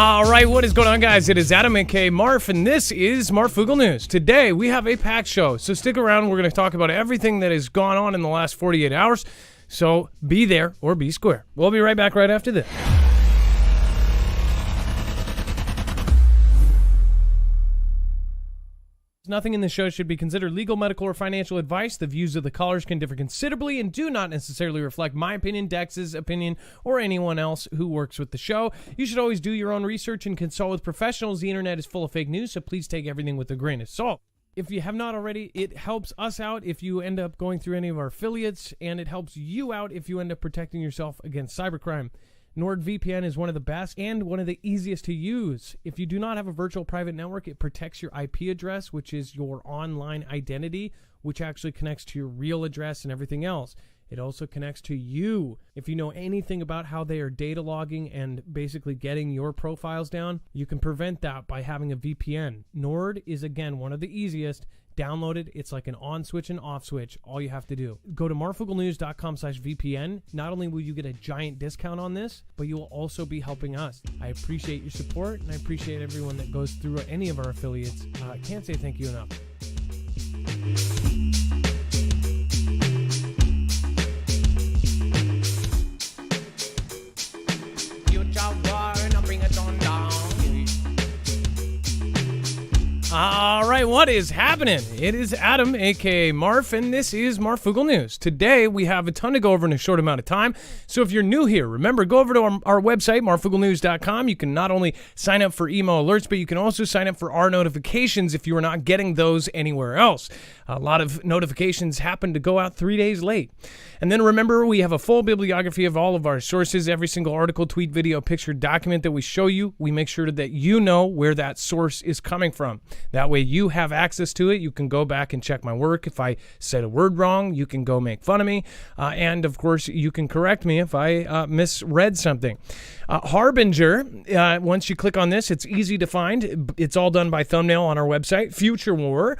All right, what is going on, guys? It is Adam, aka Marf, and this is Marfoogle News. Today, we have a packed show, so stick around. We're going to talk about everything that has gone on in the last 48 hours, so be there or be square. We'll be right back right after this. Nothing in this show should be considered legal, medical, or financial advice. The views of the callers can differ considerably and do not necessarily reflect my opinion, Dex's opinion, or anyone else who works with the show. You should always do your own research and consult with professionals. The internet is full of fake news, so please take everything with a grain of salt. If you have not already, it helps us out if you end up going through any of our affiliates, and it helps you out if you end up protecting yourself against cybercrime. NordVPN is one of the best and one of the easiest to use. If you do not have a virtual private network, it protects your IP address, which is your online identity, which actually connects to your real address and everything else. It also connects to you. If you know anything about how they are data logging and basically getting your profiles down, you can prevent that by having a VPN. Nord is, again, one of the easiest. Download it. It's like an on switch and off switch. All you have to do. Go to marfooglenews.com/VPN. Not only will you get a giant discount on this, but you will also be helping us. I appreciate your support, and I appreciate everyone that goes through any of our affiliates. I can't say thank you enough. All right, what is happening? It is Adam, aka Marf, and this is Marfoogle News. Today, we have a ton to go over in a short amount of time. So if you're new here, remember, go over to our website, marfooglenews.com. You can not only sign up for email alerts, but you can also sign up for our notifications if you are not getting those anywhere else. A lot of notifications happen to go out 3 days late. And then remember, we have a full bibliography of all of our sources. Every single article, tweet, video, picture, document that we show you, we make sure that you know where that source is coming from. That way you have access to it. You can go back and check my work. If I said a word wrong, you can go make fun of me. And of course, you can correct me if I misread something. Harbinger, once you click on this, it's easy to find. It's all done by thumbnail on our website. Future War.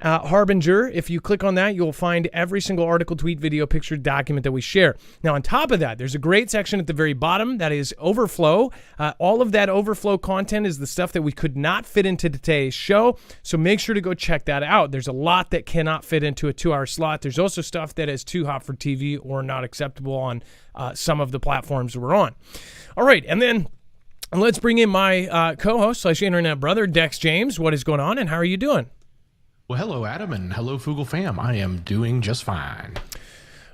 Harbinger, if you click on that, you'll find every single article, tweet, video, picture, document that we share. Now, on top of that, there's a great section at the very bottom that is overflow. All of that overflow content is the stuff that we could not fit into today's show, so make sure to go check that out. There's a lot that cannot fit into a 2-hour slot. There's also stuff that is too hot for TV or not acceptable on some of the platforms we're on. All right, and then let's bring in my co-host / internet brother, Dex James. What is going on, and how are you doing? Well, hello, Adam, and hello, Foogle fam. I am doing just fine.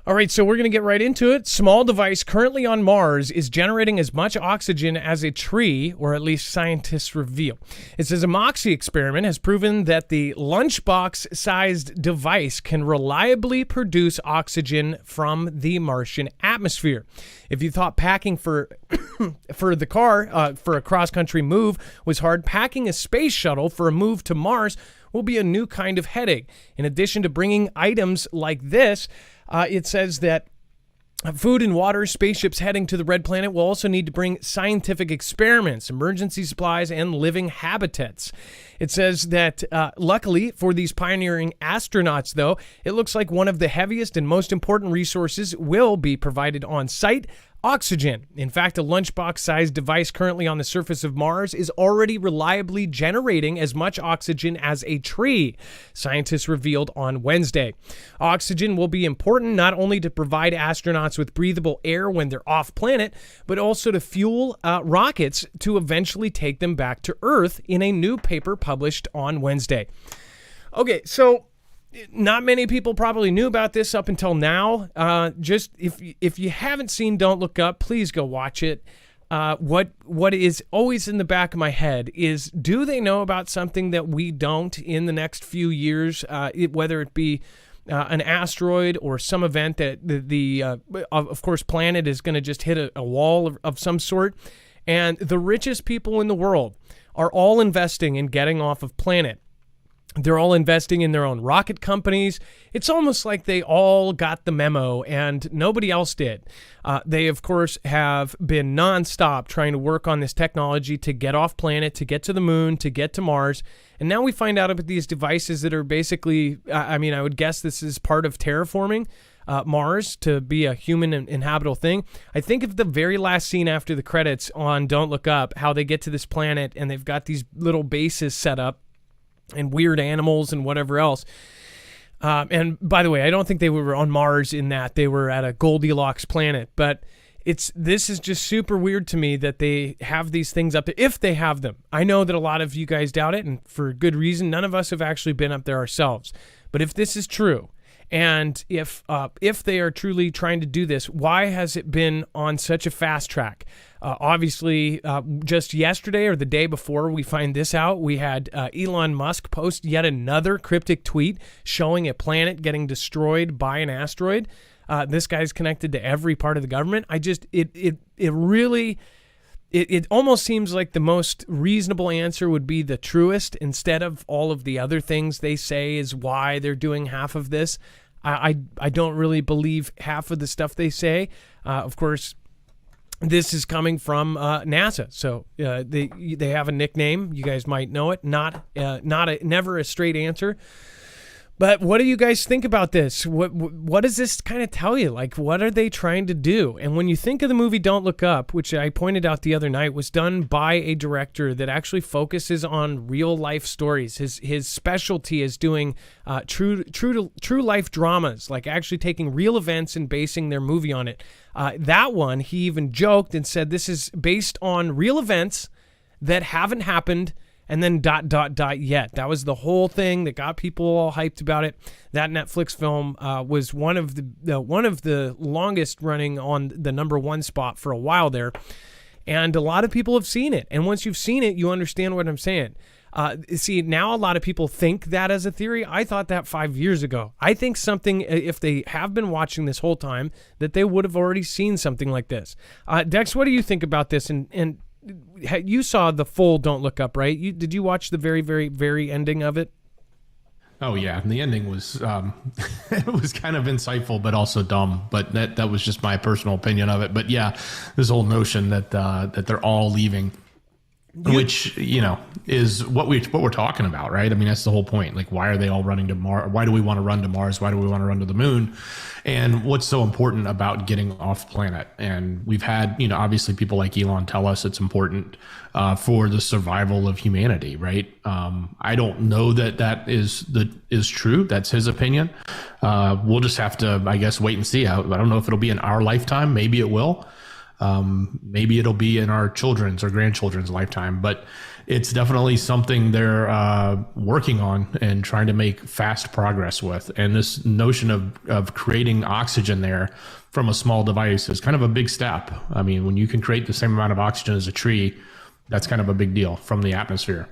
All right, so we're going to get right into it. Small device currently on Mars is generating as much oxygen as a tree, or at least scientists reveal. It says a MOXIE experiment has proven that the lunchbox-sized device can reliably produce oxygen from the Martian atmosphere. If you thought packing for the car for a cross-country move was hard, packing a space shuttle for a move to Mars will be a new kind of headache. In addition to bringing items like this, it says that food and water, spaceships heading to the Red Planet will also need to bring scientific experiments, emergency supplies, and living habitats. It says that luckily for these pioneering astronauts, though, it looks like one of the heaviest and most important resources will be provided on site: oxygen. In fact, a lunchbox-sized device currently on the surface of Mars is already reliably generating as much oxygen as a tree, scientists revealed on Wednesday. Oxygen will be important not only to provide astronauts with breathable air when they're off-planet, but also to fuel rockets to eventually take them back to Earth, in a new paper published on Wednesday. Okay, so not many people probably knew about this up until now. Just if you haven't seen Don't Look Up, please go watch it. What is always in the back of my head is, do they know about something that we don't in the next few years, whether it be an asteroid or some event that of course, planet is going to just hit a wall of some sort, and the richest people in the world are all investing in getting off of planet. They're all investing in their own rocket companies. It's almost like they all got the memo and nobody else did. They, of course, have been nonstop trying to work on this technology to get off planet, to get to the moon, to get to Mars. And now we find out about these devices that are basically, I would guess this is part of terraforming. Mars to be a human inhabitable thing. I think of the very last scene after the credits on Don't Look Up, how they get to this planet and they've got these little bases set up and weird animals and whatever else. And by the way, I don't think they were on Mars in that. They were at a Goldilocks planet. But this is just super weird to me that they have these things up there, if they have them. I know that a lot of you guys doubt it, and for good reason. None of us have actually been up there ourselves. But if this is true, and if they are truly trying to do this, why has it been on such a fast track? Obviously, just yesterday or the day before we find this out, we had Elon Musk post yet another cryptic tweet showing a planet getting destroyed by an asteroid. This guy's connected to every part of the government. It almost seems like the most reasonable answer would be the truest instead of all of the other things they say is why they're doing half of this. I don't really believe half of the stuff they say. Of course, this is coming from NASA, so they have a nickname. You guys might know it. Never a straight answer. But what do you guys think about this? What does this kind of tell you? Like, what are they trying to do? And when you think of the movie Don't Look Up, which I pointed out the other night, was done by a director that actually focuses on real life stories. His specialty is doing true life dramas, like actually taking real events and basing their movie on it. That one, he even joked and said this is based on real events that haven't happened. And then ... yet. That was the whole thing that got people all hyped about it. That Netflix film was one of the longest running on the number one spot for a while there. And a lot of people have seen it. And once you've seen it, you understand what I'm saying. See, now a lot of people think that as a theory. I thought that 5 years ago. I think something, if they have been watching this whole time, that they would have already seen something like this. Dex, what do you think about this? And you saw the full Don't Look Up, right? Did you watch the very, very, very ending of it? Oh yeah, the ending was it was kind of insightful, but also dumb. But that was just my personal opinion of it. But yeah, this whole notion that they're all leaving, which is what we're talking about, right? I mean, that's the whole point. Like, why are they all running to Mars? Why do we want to run to Mars? Why do we want to run to the moon? And what's so important about getting off planet? And we've had, obviously people like Elon tell us it's important for the survival of humanity, right? I don't know that is true. That's his opinion. We'll just have to, I guess, wait and see. I don't know if it'll be in our lifetime. Maybe it will. Maybe it'll be in our children's or grandchildren's lifetime, but it's definitely something they're working on and trying to make fast progress with. And this notion of creating oxygen there from a small device is kind of a big step. I mean, when you can create the same amount of oxygen as a tree, that's kind of a big deal from the atmosphere.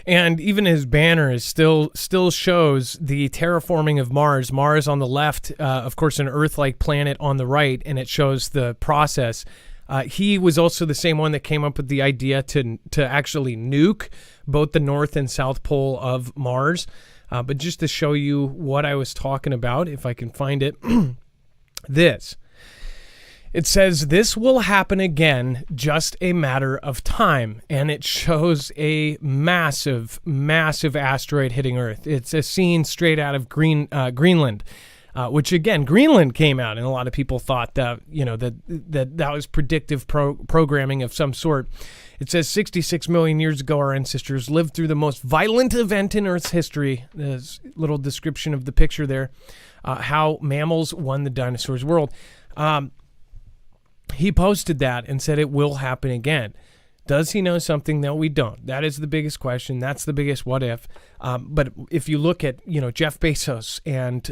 And even his banner is still shows the terraforming of Mars. Mars on the left, of course, an Earth-like planet on the right, and it shows the process. He was also the same one that came up with the idea to actually nuke both the North and South Pole of Mars. But just to show you what I was talking about, if I can find it, this. It says, this will happen again, just a matter of time. And it shows a massive, massive asteroid hitting Earth. It's a scene straight out of Greenland, which, again, Greenland came out, and a lot of people thought that, that was predictive programming of some sort. It says 66 million years ago, our ancestors lived through the most violent event in Earth's history. There's a little description of the picture there, how mammals won the dinosaurs' world. He posted that and said it will happen again. Does he know something that we don't? That is the biggest question. That's the biggest what if. But if you look at, Jeff Bezos and,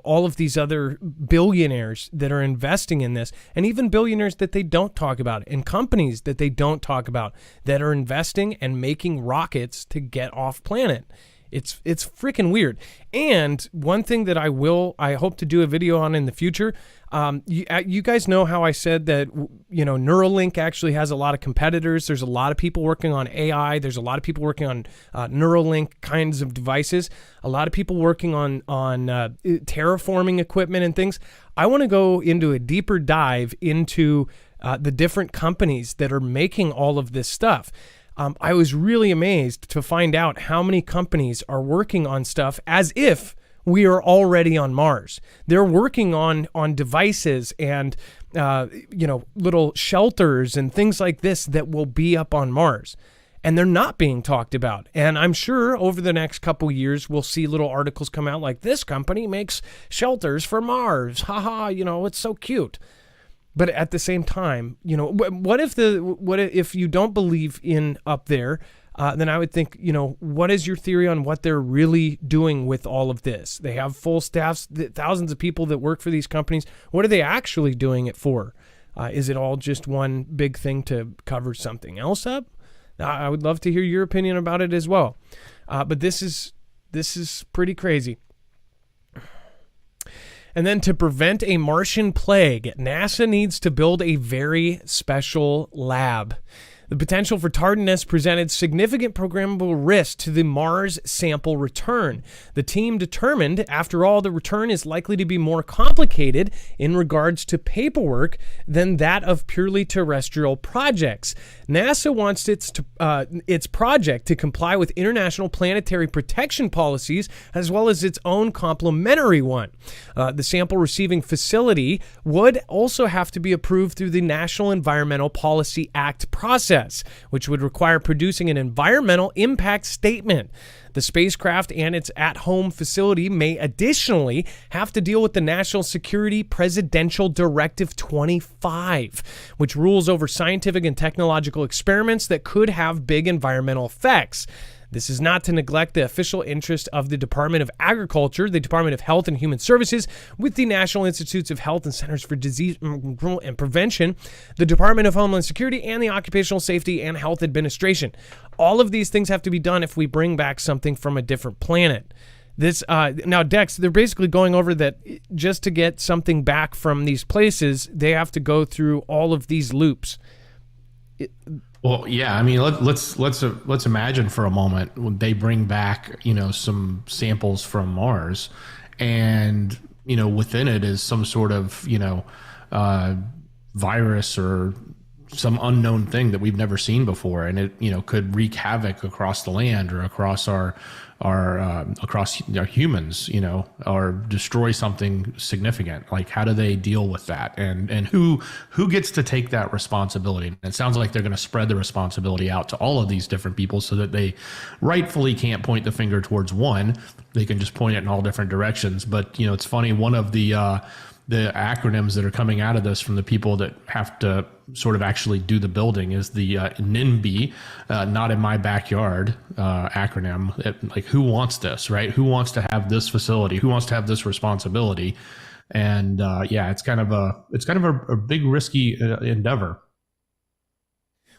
all of these other billionaires that are investing in this, and even billionaires that they don't talk about, and companies that they don't talk about that are investing and making rockets to get off planet. It's freaking weird. And one thing that I hope to do a video on in the future, you guys know how I said that, Neuralink actually has a lot of competitors. There's a lot of people working on AI. There's a lot of people working on Neuralink kinds of devices. A lot of people working on terraforming equipment and things. I want to go into a deeper dive into the different companies that are making all of this stuff. I was really amazed to find out how many companies are working on stuff as if We are already on Mars. They're working on devices and little shelters and things like this that will be up on Mars. And they're not being talked about. And I'm sure over the next couple years, we'll see little articles come out like, this company makes shelters for Mars. Haha, it's so cute. But at the same time, what if you don't believe in up there? Then I would think, what is your theory on what they're really doing with all of this? They have full staffs, thousands of people that work for these companies. What are they actually doing it for? Is it all just one big thing to cover something else up? I would love to hear your opinion about it as well. But this is pretty crazy. And then to prevent a Martian plague, NASA needs to build a very special lab. The potential for tardiness presented significant programmable risk to the Mars sample return. The team determined, after all, the return is likely to be more complicated in regards to paperwork than that of purely terrestrial projects. NASA wants its project to comply with international planetary protection policies as well as its own complementary one. The sample receiving facility would also have to be approved through the National Environmental Policy Act process, which would require producing an environmental impact statement. The spacecraft and its at-home facility may additionally have to deal with the National Security Presidential Directive 25, which rules over scientific and technological experiments that could have big environmental effects. This is not to neglect the official interest of the Department of Agriculture, the Department of Health and Human Services, with the National Institutes of Health and Centers for Disease Control and Prevention, the Department of Homeland Security, and the Occupational Safety and Health Administration. All of these things have to be done if we bring back something from a different planet. Now, Dex, they're basically going over that just to get something back from these places, they have to go through all of these loops. Well, yeah, I mean, let's imagine for a moment when they bring back, some samples from Mars, and within it is some sort of virus or some unknown thing that we've never seen before, and it could wreak havoc across the land or across our humans, or destroy something significant. Like, how do they deal with that? And who gets to take that responsibility? And it sounds like they're going to spread the responsibility out to all of these different people so that they rightfully can't point the finger towards one. They can just point it in all different directions. But, it's funny, one of the acronyms that are coming out of this from the people that have to sort of actually do the building is the NIMBY, not in my backyard acronym. Like, who wants this, right? Who wants to have this facility? Who wants to have this responsibility? And it's kind of a big risky endeavor.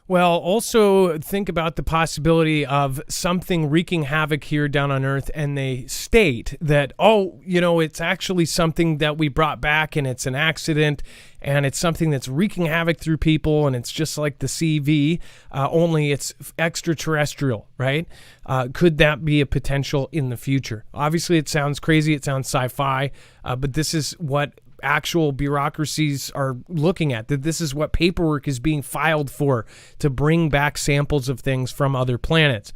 Well, also think about the possibility of something wreaking havoc here down on Earth, and they state that, it's actually something that we brought back and it's an accident and it's something that's wreaking havoc through people, and it's just like the CV, only it's extraterrestrial, right? Could that be a potential in the future? Obviously, it sounds crazy. It sounds sci-fi, but this is what actual bureaucracies are looking at, that this is what paperwork is being filed for, to bring back samples of things from other planets.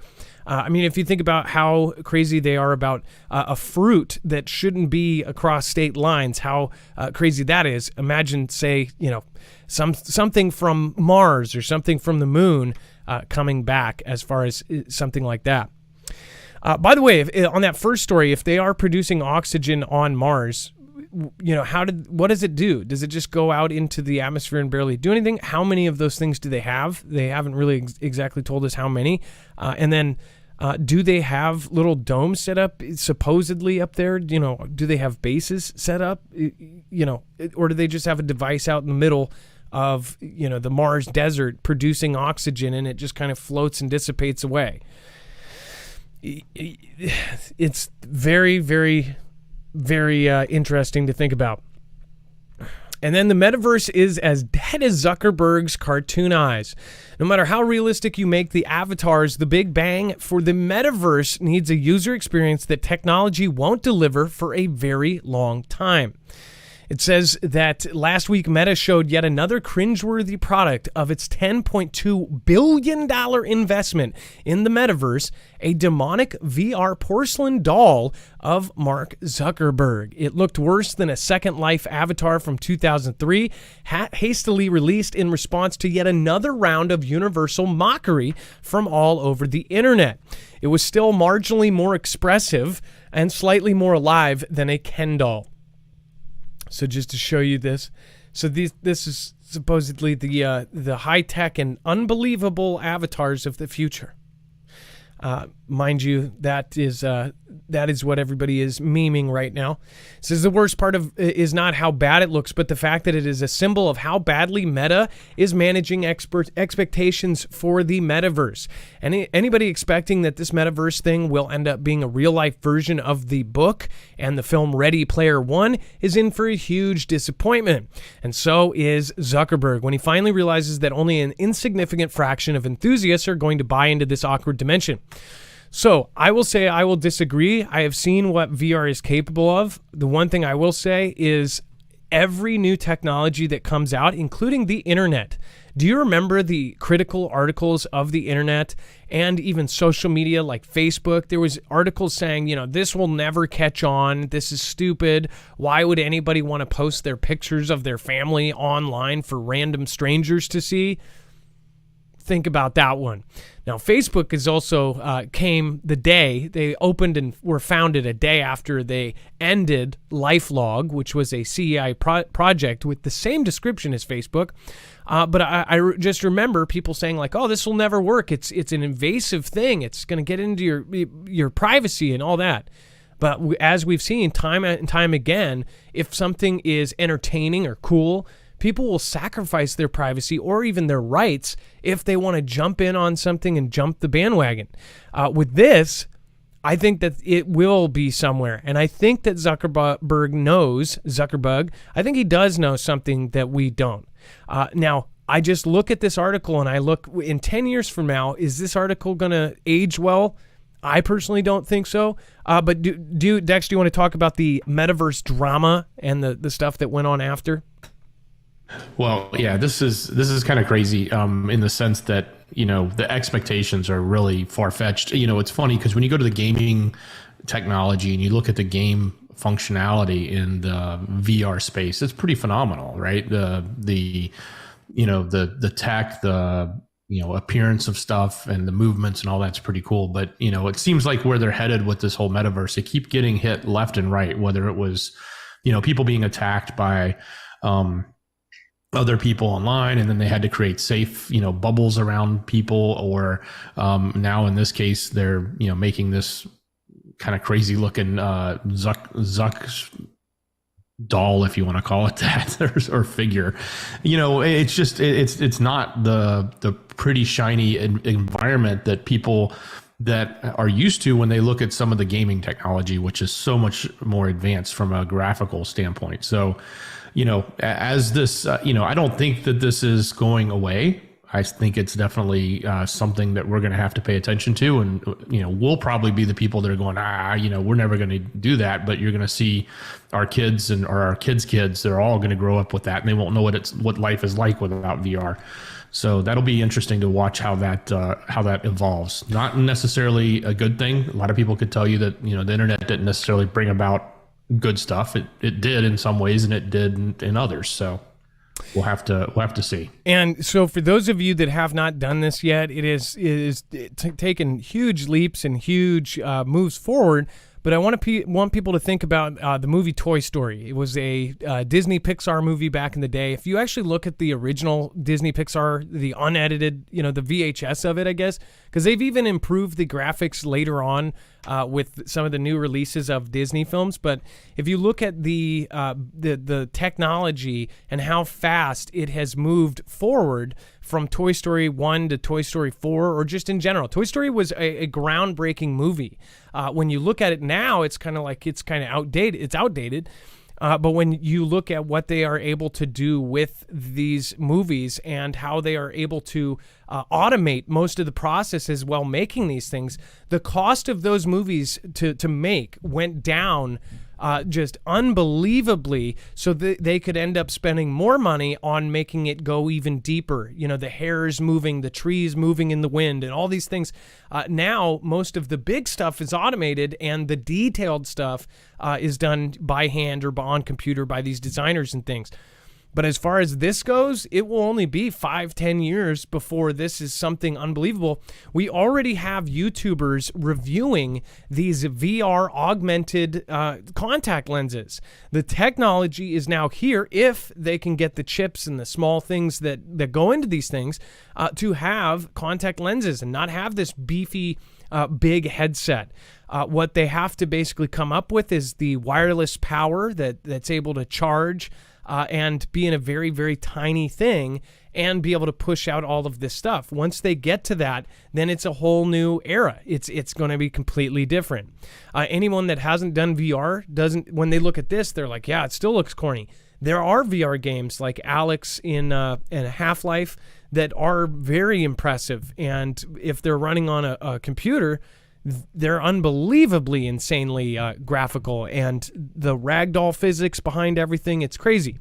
If you think about how crazy they are about a fruit that shouldn't be across state lines, how crazy that is. Imagine, say, something from Mars or something from the moon coming back, as far as something like that. By the way, on that first story, if they are producing oxygen on Mars, what does it do? Does it just go out into the atmosphere and barely do anything? How many of those things do they have? They haven't really exactly told us how many. And then do they have little domes set up supposedly up there? Do they have bases set up? Or do they just have a device out in the middle of, the Mars desert producing oxygen, and it just kind of floats and dissipates away? It's very, very, very interesting to think about. And then the metaverse is as dead as Zuckerberg's cartoon eyes. No matter how realistic you make the avatars, the big bang for the metaverse needs a user experience that technology won't deliver for a very long time. It says that last week Meta showed yet another cringeworthy product of its $10.2 billion investment in the metaverse, a demonic VR porcelain doll of Mark Zuckerberg. It looked worse than a Second Life avatar from 2003, hastily released in response to yet another round of universal mockery from all over the internet. It was still marginally more expressive and slightly more alive than a Ken doll. So just to show you this, so this is supposedly the high-tech and unbelievable avatars of the future. Mind you, that is what everybody is memeing right now. It says the worst part is not how bad it looks, but the fact that it is a symbol of how badly Meta is managing expectations for the metaverse. Anybody expecting that this metaverse thing will end up being a real-life version of the book and the film Ready Player One is in for a huge disappointment. And so is Zuckerberg when he finally realizes that only an insignificant fraction of enthusiasts are going to buy into this awkward dimension. So I will say I will disagree. I have seen what VR is capable of. The one thing I will say is every new technology that comes out, including the internet. Do you remember the critical articles of the internet and even social media like Facebook? There was articles saying, this will never catch on. This is stupid. Why would anybody want to post their pictures of their family online for random strangers to see? Think about that one. Now, Facebook is also came the day they opened and were founded a day after they ended LifeLog, which was a CEI project with the same description as Facebook. But I just remember people saying like, "Oh, this will never work. It's an invasive thing. It's going to get into your privacy and all that." But as we've seen time and time again, if something is entertaining or cool, people will sacrifice their privacy or even their rights if they want to jump in on something and jump the bandwagon. With this, I think that it will be somewhere. And I think that Zuckerberg, I think he does know something that we don't. Now, I just look at this article and I look in 10 years from now, is this article going to age well? I personally don't think so. But Dex, do you want to talk about the metaverse drama and the stuff that went on after? Well, yeah, this is kind of crazy in the sense that, the expectations are really far-fetched. It's funny because when you go to the gaming technology and you look at the game functionality in the VR space, it's pretty phenomenal, right? The tech, the appearance of stuff and the movements and all that's pretty cool. But, it seems like where they're headed with this whole metaverse, they keep getting hit left and right, whether it was, people being attacked by other people online, and then they had to create safe, bubbles around people, or now in this case, they're, making this kind of crazy looking Zuck doll, if you want to call it that, or figure. It's just it's not the pretty shiny environment that people that are used to when they look at some of the gaming technology, which is so much more advanced from a graphical standpoint. So, as this, I don't think that this is going away. I think it's definitely something that we're going to have to pay attention to. And, we'll probably be the people that are going, we're never going to do that. But you're going to see our kids or our kids' kids, they're all going to grow up with that, and they won't know what life is like without VR. So that'll be interesting to watch how that evolves. Not necessarily a good thing. A lot of people could tell you that, the internet didn't necessarily bring about good stuff. It did in some ways, and it did in others. So we'll have to see. And so for those of you that have not done this yet, it is taken huge leaps and huge moves forward. But I want people to think about the movie Toy Story. It was a Disney Pixar movie back in the day. If you actually look at the original Disney Pixar, the unedited, the VHS of it, I guess, because they've even improved the graphics later on with some of the new releases of Disney films. But if you look at the technology and how fast it has moved forward from Toy Story 1 to Toy Story 4, or just in general, Toy Story was a groundbreaking movie. When you look at it now, it's kind of outdated. It's outdated. But when you look at what they are able to do with these movies and how they are able to automate most of the processes while making these things, the cost of those movies to make went down just unbelievably, so that they could end up spending more money on making it go even deeper. The hairs moving, the trees moving in the wind, and all these things. Now, most of the big stuff is automated, and the detailed stuff is done by hand or on computer by these designers and things. But as far as this goes, it will only be 5-10 years before this is something unbelievable. We already have YouTubers reviewing these VR augmented contact lenses. The technology is now here, if they can get the chips and the small things that go into these things, to have contact lenses and not have this beefy big headset. What they have to basically come up with is the wireless power that's able to charge and be in a very, very tiny thing and be able to push out all of this stuff. Once they get to that, then it's a whole new era. It's going to be completely different. Anyone that hasn't done VR when they look at this, they're like, yeah, it still looks corny. There are VR games like Alex in Half-Life that are very impressive, and if they're running on a computer, they're unbelievably insanely graphical, and the ragdoll physics behind everything, it's crazy.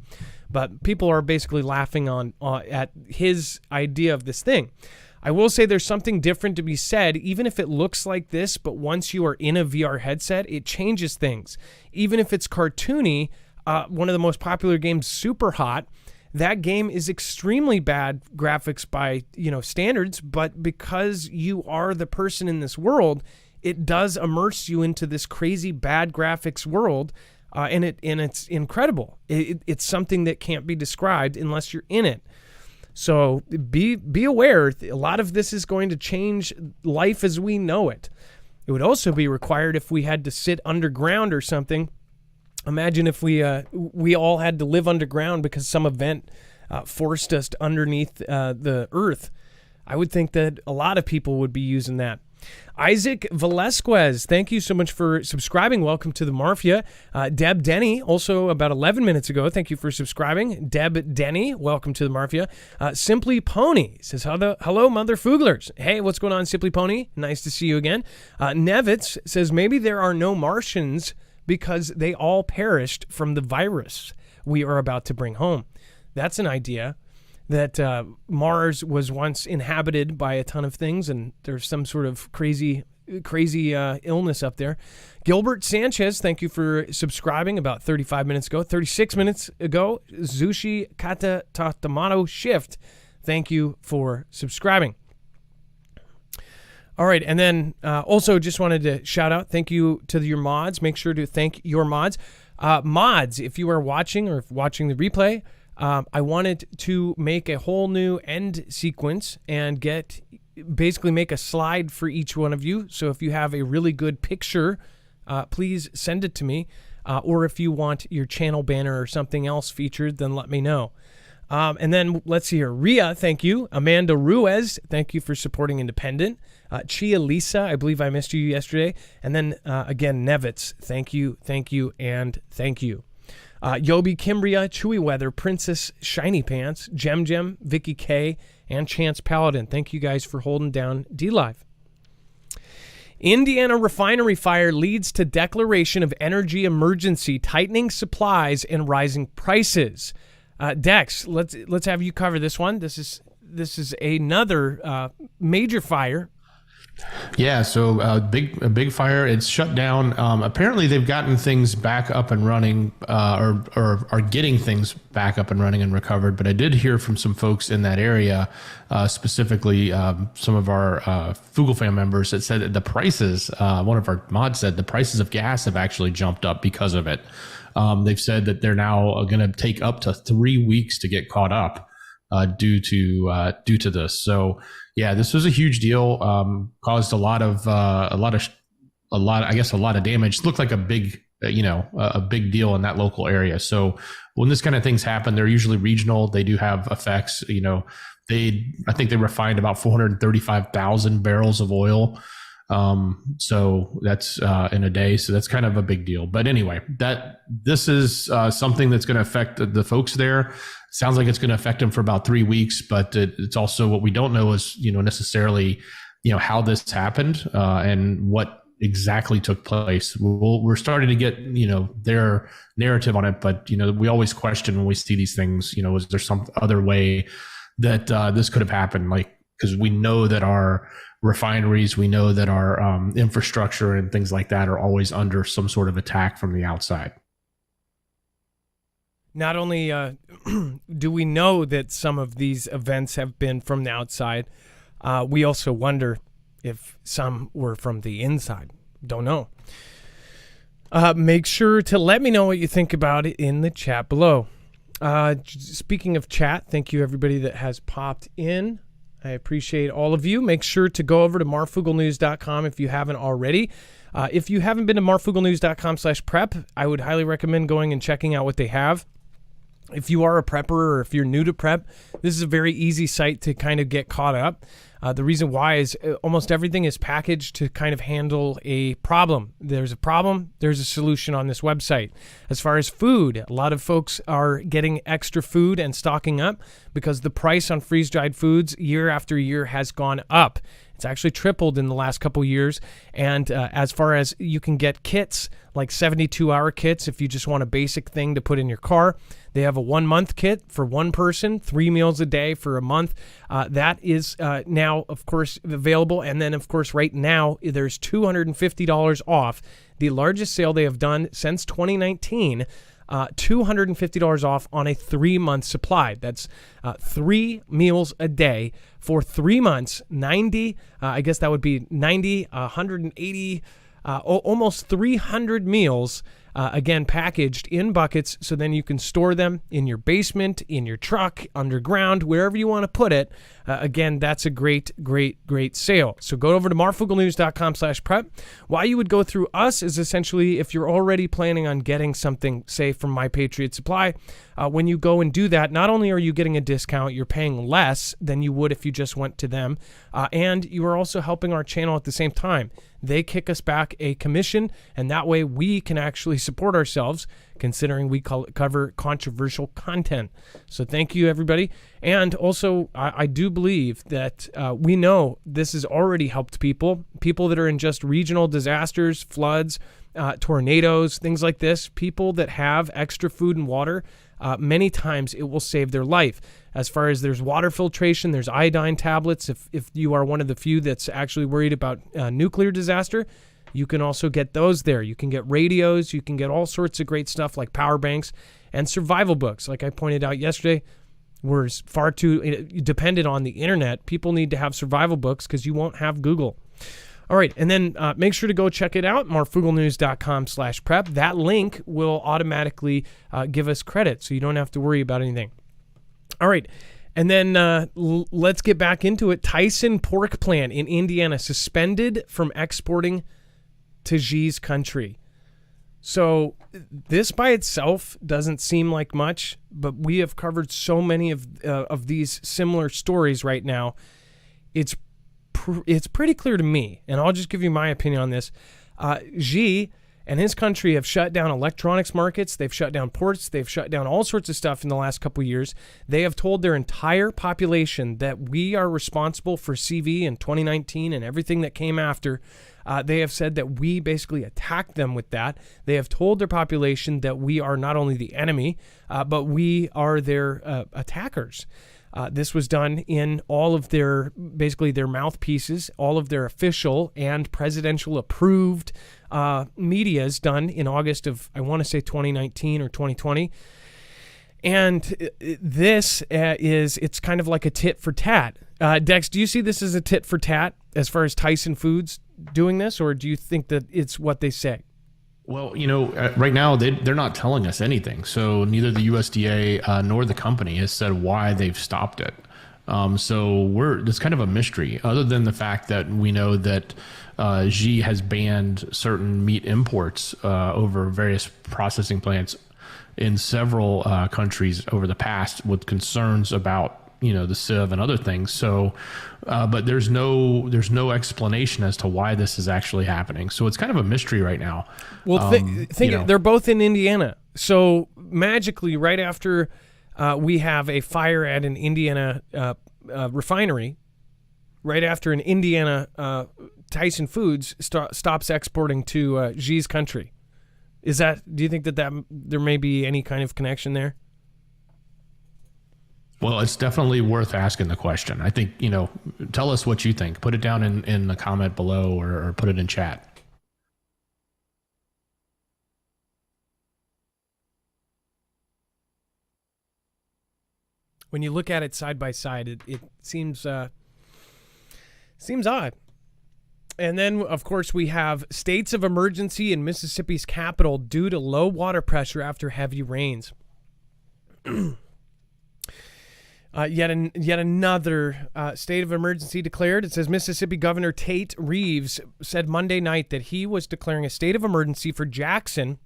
But people are basically laughing at his idea of this thing. I will say there's something different to be said, even if it looks like this, but once you are in a VR headset, it changes things. Even if it's cartoony, one of the most popular games, Super Hot, that game is extremely bad graphics by standards, but because you are the person in this world, it does immerse you into this crazy bad graphics world, and it's incredible. It's something that can't be described unless you're in it. So be aware. A lot of this is going to change life as we know it. It would also be required if we had to sit underground or something. Imagine if we all had to live underground because some event forced us underneath the earth. I would think that a lot of people would be using that. Isaac Velasquez, thank you so much for subscribing. Welcome to the Mafia. Deb Denny, also about 11 minutes ago, thank you for subscribing. Deb Denny, welcome to the Mafia. Simply Pony says, hello, Mother Fooglers. Hey, what's going on, Simply Pony? Nice to see you again. Nevitz says, maybe there are no Martians because they all perished from the virus we are about to bring home. That's an idea, that Mars was once inhabited by a ton of things, and there's some sort of crazy illness up there. Gilbert Sanchez, thank you for subscribing about 36 minutes ago. Zushi Kata Tatamato Shift, thank you for subscribing. All right, and then also just wanted to shout out, thank you to your mods. Make sure to thank your mods. Mods, if you are watching or watching the replay, I wanted to make a whole new end sequence and basically make a slide for each one of you. So if you have a really good picture, please send it to me. Or if you want your channel banner or something else featured, then let me know. And then let's see here. Ria, thank you. Amanda Ruiz, thank you for supporting Independent. Chia Lisa, I believe I missed you yesterday. And then again, Nevitz, thank you, and thank you. Yobi Kimbria, Chewy Weather, Princess Shiny Pants, Gem, Vicky K, and Chance Paladin. Thank you guys for holding down D-Live. Indiana refinery fire leads to declaration of energy emergency, tightening supplies and rising prices. Dex, let's have you cover this one. This is another major fire. Yeah, so a big fire. It's shut down. Apparently, they've gotten things back up and running, or are getting things back up and running and recovered. But I did hear from some folks in that area, specifically some of our Fugel fan members, that said that the prices. One of our mods said the prices of gas have actually jumped up because of it. They've said that they're now going to take up to 3 weeks to get caught up due to this. So. Yeah, this was a huge deal. Caused a lot of damage. Looked like a big deal in that local area. So when this kind of things happen, they're usually regional. They do have effects. I think they refined about 435,000 barrels of oil. So that's in a day. So that's kind of a big deal. But anyway, this is something that's going to affect the folks there. Sounds like it's going to affect them for about 3 weeks, but it's also what we don't know is, necessarily, how this happened and what exactly took place. We're starting to get, their narrative on it, but, we always question when we see these things, is there some other way that this could have happened? Like, because we know that our refineries, we know that our infrastructure and things like that are always under some sort of attack from the outside. Not only do we know that some of these events have been from the outside, we also wonder if some were from the inside. Don't know. Make sure to let me know what you think about it in the chat below. Speaking of chat, thank you everybody that has popped in. I appreciate all of you. Make sure to go over to marfooglenews.com if you haven't already. If you haven't been to marfooglenews.com/prep, I would highly recommend going and checking out what they have. If you are a prepper or if you're new to prep, this is a very easy site to kind of get caught up. The reason why is almost everything is packaged to kind of handle a problem. There's a problem, there's a solution on this website. As far as food, a lot of folks are getting extra food and stocking up because the price on freeze-dried foods year after year has gone up. It's actually tripled in the last couple years. And as far as you can get kits, like 72-hour kits, if you just want a basic thing to put in your car. They have a 1-month kit for one person, 3 meals a day for a month. That is now, of course, available. And then, of course, right now, there's $250 off. The largest sale they have done since 2019. $250 off on a 3-month supply. That's 3 meals a day for 3 months. 90, I guess that would be 90, 180, almost 300 meals. Again, packaged in buckets, so then you can store them in your basement, in your truck, underground, wherever you want to put it. Again, that's a great, great, great sale. So go over to marfooglenews.com/prep. Why you would go through us is essentially if you're already planning on getting something, say, from My Patriot Supply, when you go and do that, not only are you getting a discount, you're paying less than you would if you just went to them, and you are also helping our channel at the same time. They kick us back a commission, and that way we can actually support ourselves, considering we cover controversial content. So thank you, everybody. And also, I do believe that we know this has already helped people that are in just regional disasters, floods, tornadoes, things like this, people that have extra food and water. Many times it will save their life. As far as there's water filtration, there's iodine tablets. If you are one of the few that's actually worried about nuclear disaster, you can also get those there. You can get radios. You can get all sorts of great stuff like power banks and survival books. Like I pointed out yesterday, we're far too dependent on the internet. People need to have survival books because you won't have Google. All right, and then make sure to go check it out, marfooglenews.com/prep. That link will automatically give us credit, so you don't have to worry about anything. All right, and then let's get back into it. Tyson pork plant in Indiana suspended from exporting to Xi's country. So this by itself doesn't seem like much, but we have covered so many of these similar stories right now. It's pretty clear to me, and I'll just give you my opinion on this. Xi and his country have shut down electronics markets. They've shut down ports. They've shut down all sorts of stuff in the last couple of years. They have told their entire population that we are responsible for CV in 2019 and everything that came after. They have said that we basically attacked them with that. They have told their population that we are not only the enemy, but we are their attackers. This was done in all of their mouthpieces, all of their official and presidential approved medias done in August of, I want to say 2019 or 2020. And this it's kind of like a tit for tat. Dex, do you see this as a tit for tat as far as Tyson Foods doing this, or do you think that it's what they say? Well, right now they're not telling us anything. So neither the USDA nor the company has said why they've stopped it. So it's kind of a mystery, other than the fact that we know that Xi has banned certain meat imports over various processing plants in several countries over the past, with concerns about the civ and other things. So, but there's no explanation as to why this is actually happening. So it's kind of a mystery right now. Well, they're both in Indiana. So magically, right after we have a fire at an Indiana refinery, right after an Indiana Tyson Foods stops exporting to Xi's country. Do you think that there may be any kind of connection there? Well, it's definitely worth asking the question. I think, tell us what you think. Put it down in the comment below or put it in chat. When you look at it side by side, it seems odd. And then, of course, we have states of emergency in Mississippi's capital due to low water pressure after heavy rains. Yet another state of emergency declared. It says Mississippi Governor Tate Reeves said Monday night that he was declaring a state of emergency for Jackson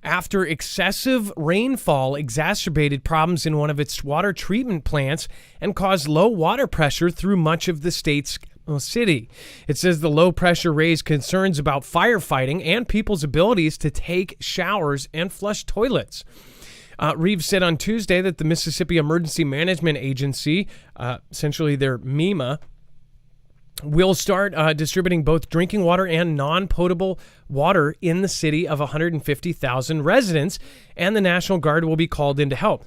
after excessive rainfall exacerbated problems in one of its water treatment plants and caused low water pressure through much of the state's city. It says the low pressure raised concerns about firefighting and people's abilities to take showers and flush toilets. Reeves said on Tuesday that the Mississippi Emergency Management Agency, essentially their MEMA, will start distributing both drinking water and non-potable water in the city of 150,000 residents, and the National Guard will be called in to help.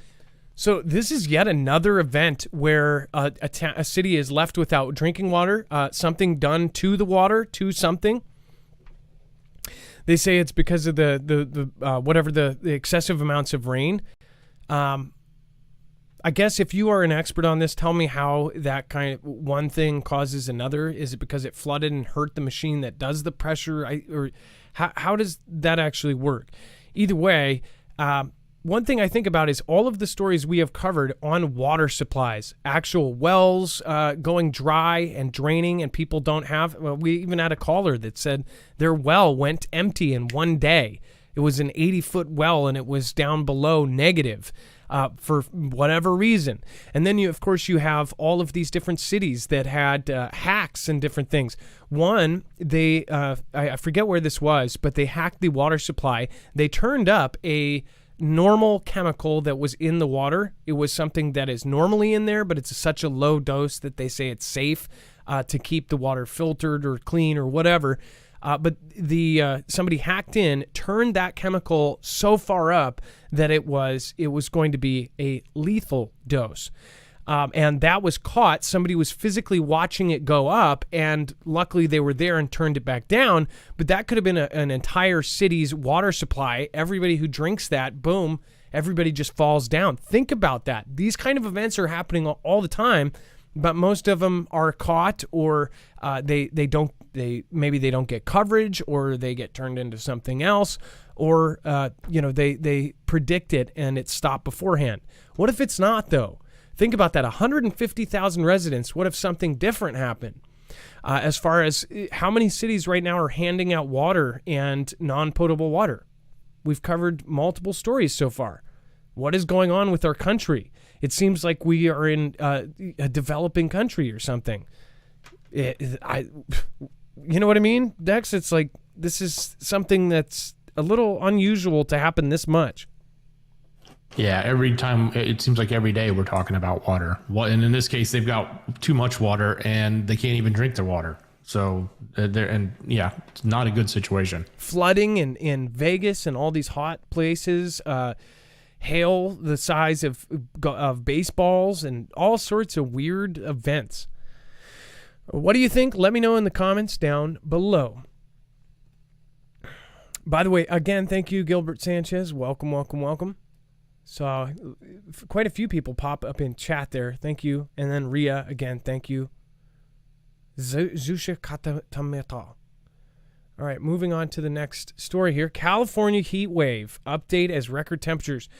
So this is yet another event where a city is left without drinking water, something done to the water, to something. They say it's because of the excessive amounts of rain. I guess if you are an expert on this, tell me how that kind of one thing causes another. Is it because it flooded and hurt the machine that does the pressure? Or how does that actually work? Either way, one thing I think about is all of the stories we have covered on water supplies, actual wells going dry and draining, and people don't have. Well, we even had a caller that said their well went empty in one day. It was an 80-foot well, and it was down below negative for whatever reason. And then, of course, you have all of these different cities that had hacks and different things. One, I forget where this was, but they hacked the water supply. They turned up a normal chemical that was in the water. It was something that is normally in there, but it's such a low dose that they say it's safe to keep the water filtered or clean or whatever. But somebody hacked in, turned that chemical so far up that it was going to be a lethal dose. And that was caught. Somebody was physically watching it go up, and luckily they were there and turned it back down. But that could have been an entire city's water supply. Everybody who drinks that, boom, everybody just falls down. Think about that. These kind of events are happening all the time, but most of them are caught, or maybe they don't get coverage, or they get turned into something else, or they predict it and it's stopped beforehand. What if it's not, though? Think about that. 150,000 residents. What if something different happened? As far as how many cities right now are handing out water and non-potable water? We've covered multiple stories so far. What is going on with our country? It seems like we are in a developing country or something. You know what I mean, Dex? It's like this is something that's a little unusual to happen this much. Yeah, every time, it seems like every day we're talking about water. And in this case, they've got too much water and they can't even drink their water. So it's not a good situation. Flooding in Vegas and all these hot places, hail the size of baseballs, and all sorts of weird events. What do you think? Let me know in the comments down below. By the way, again, thank you, Gilbert Sanchez. Welcome, welcome, welcome. Saw quite a few people pop up in chat there. Thank you. And then Ria, again, thank you. Zusha Katameta. All right, moving on to the next story here. California heat wave update as record temperatures.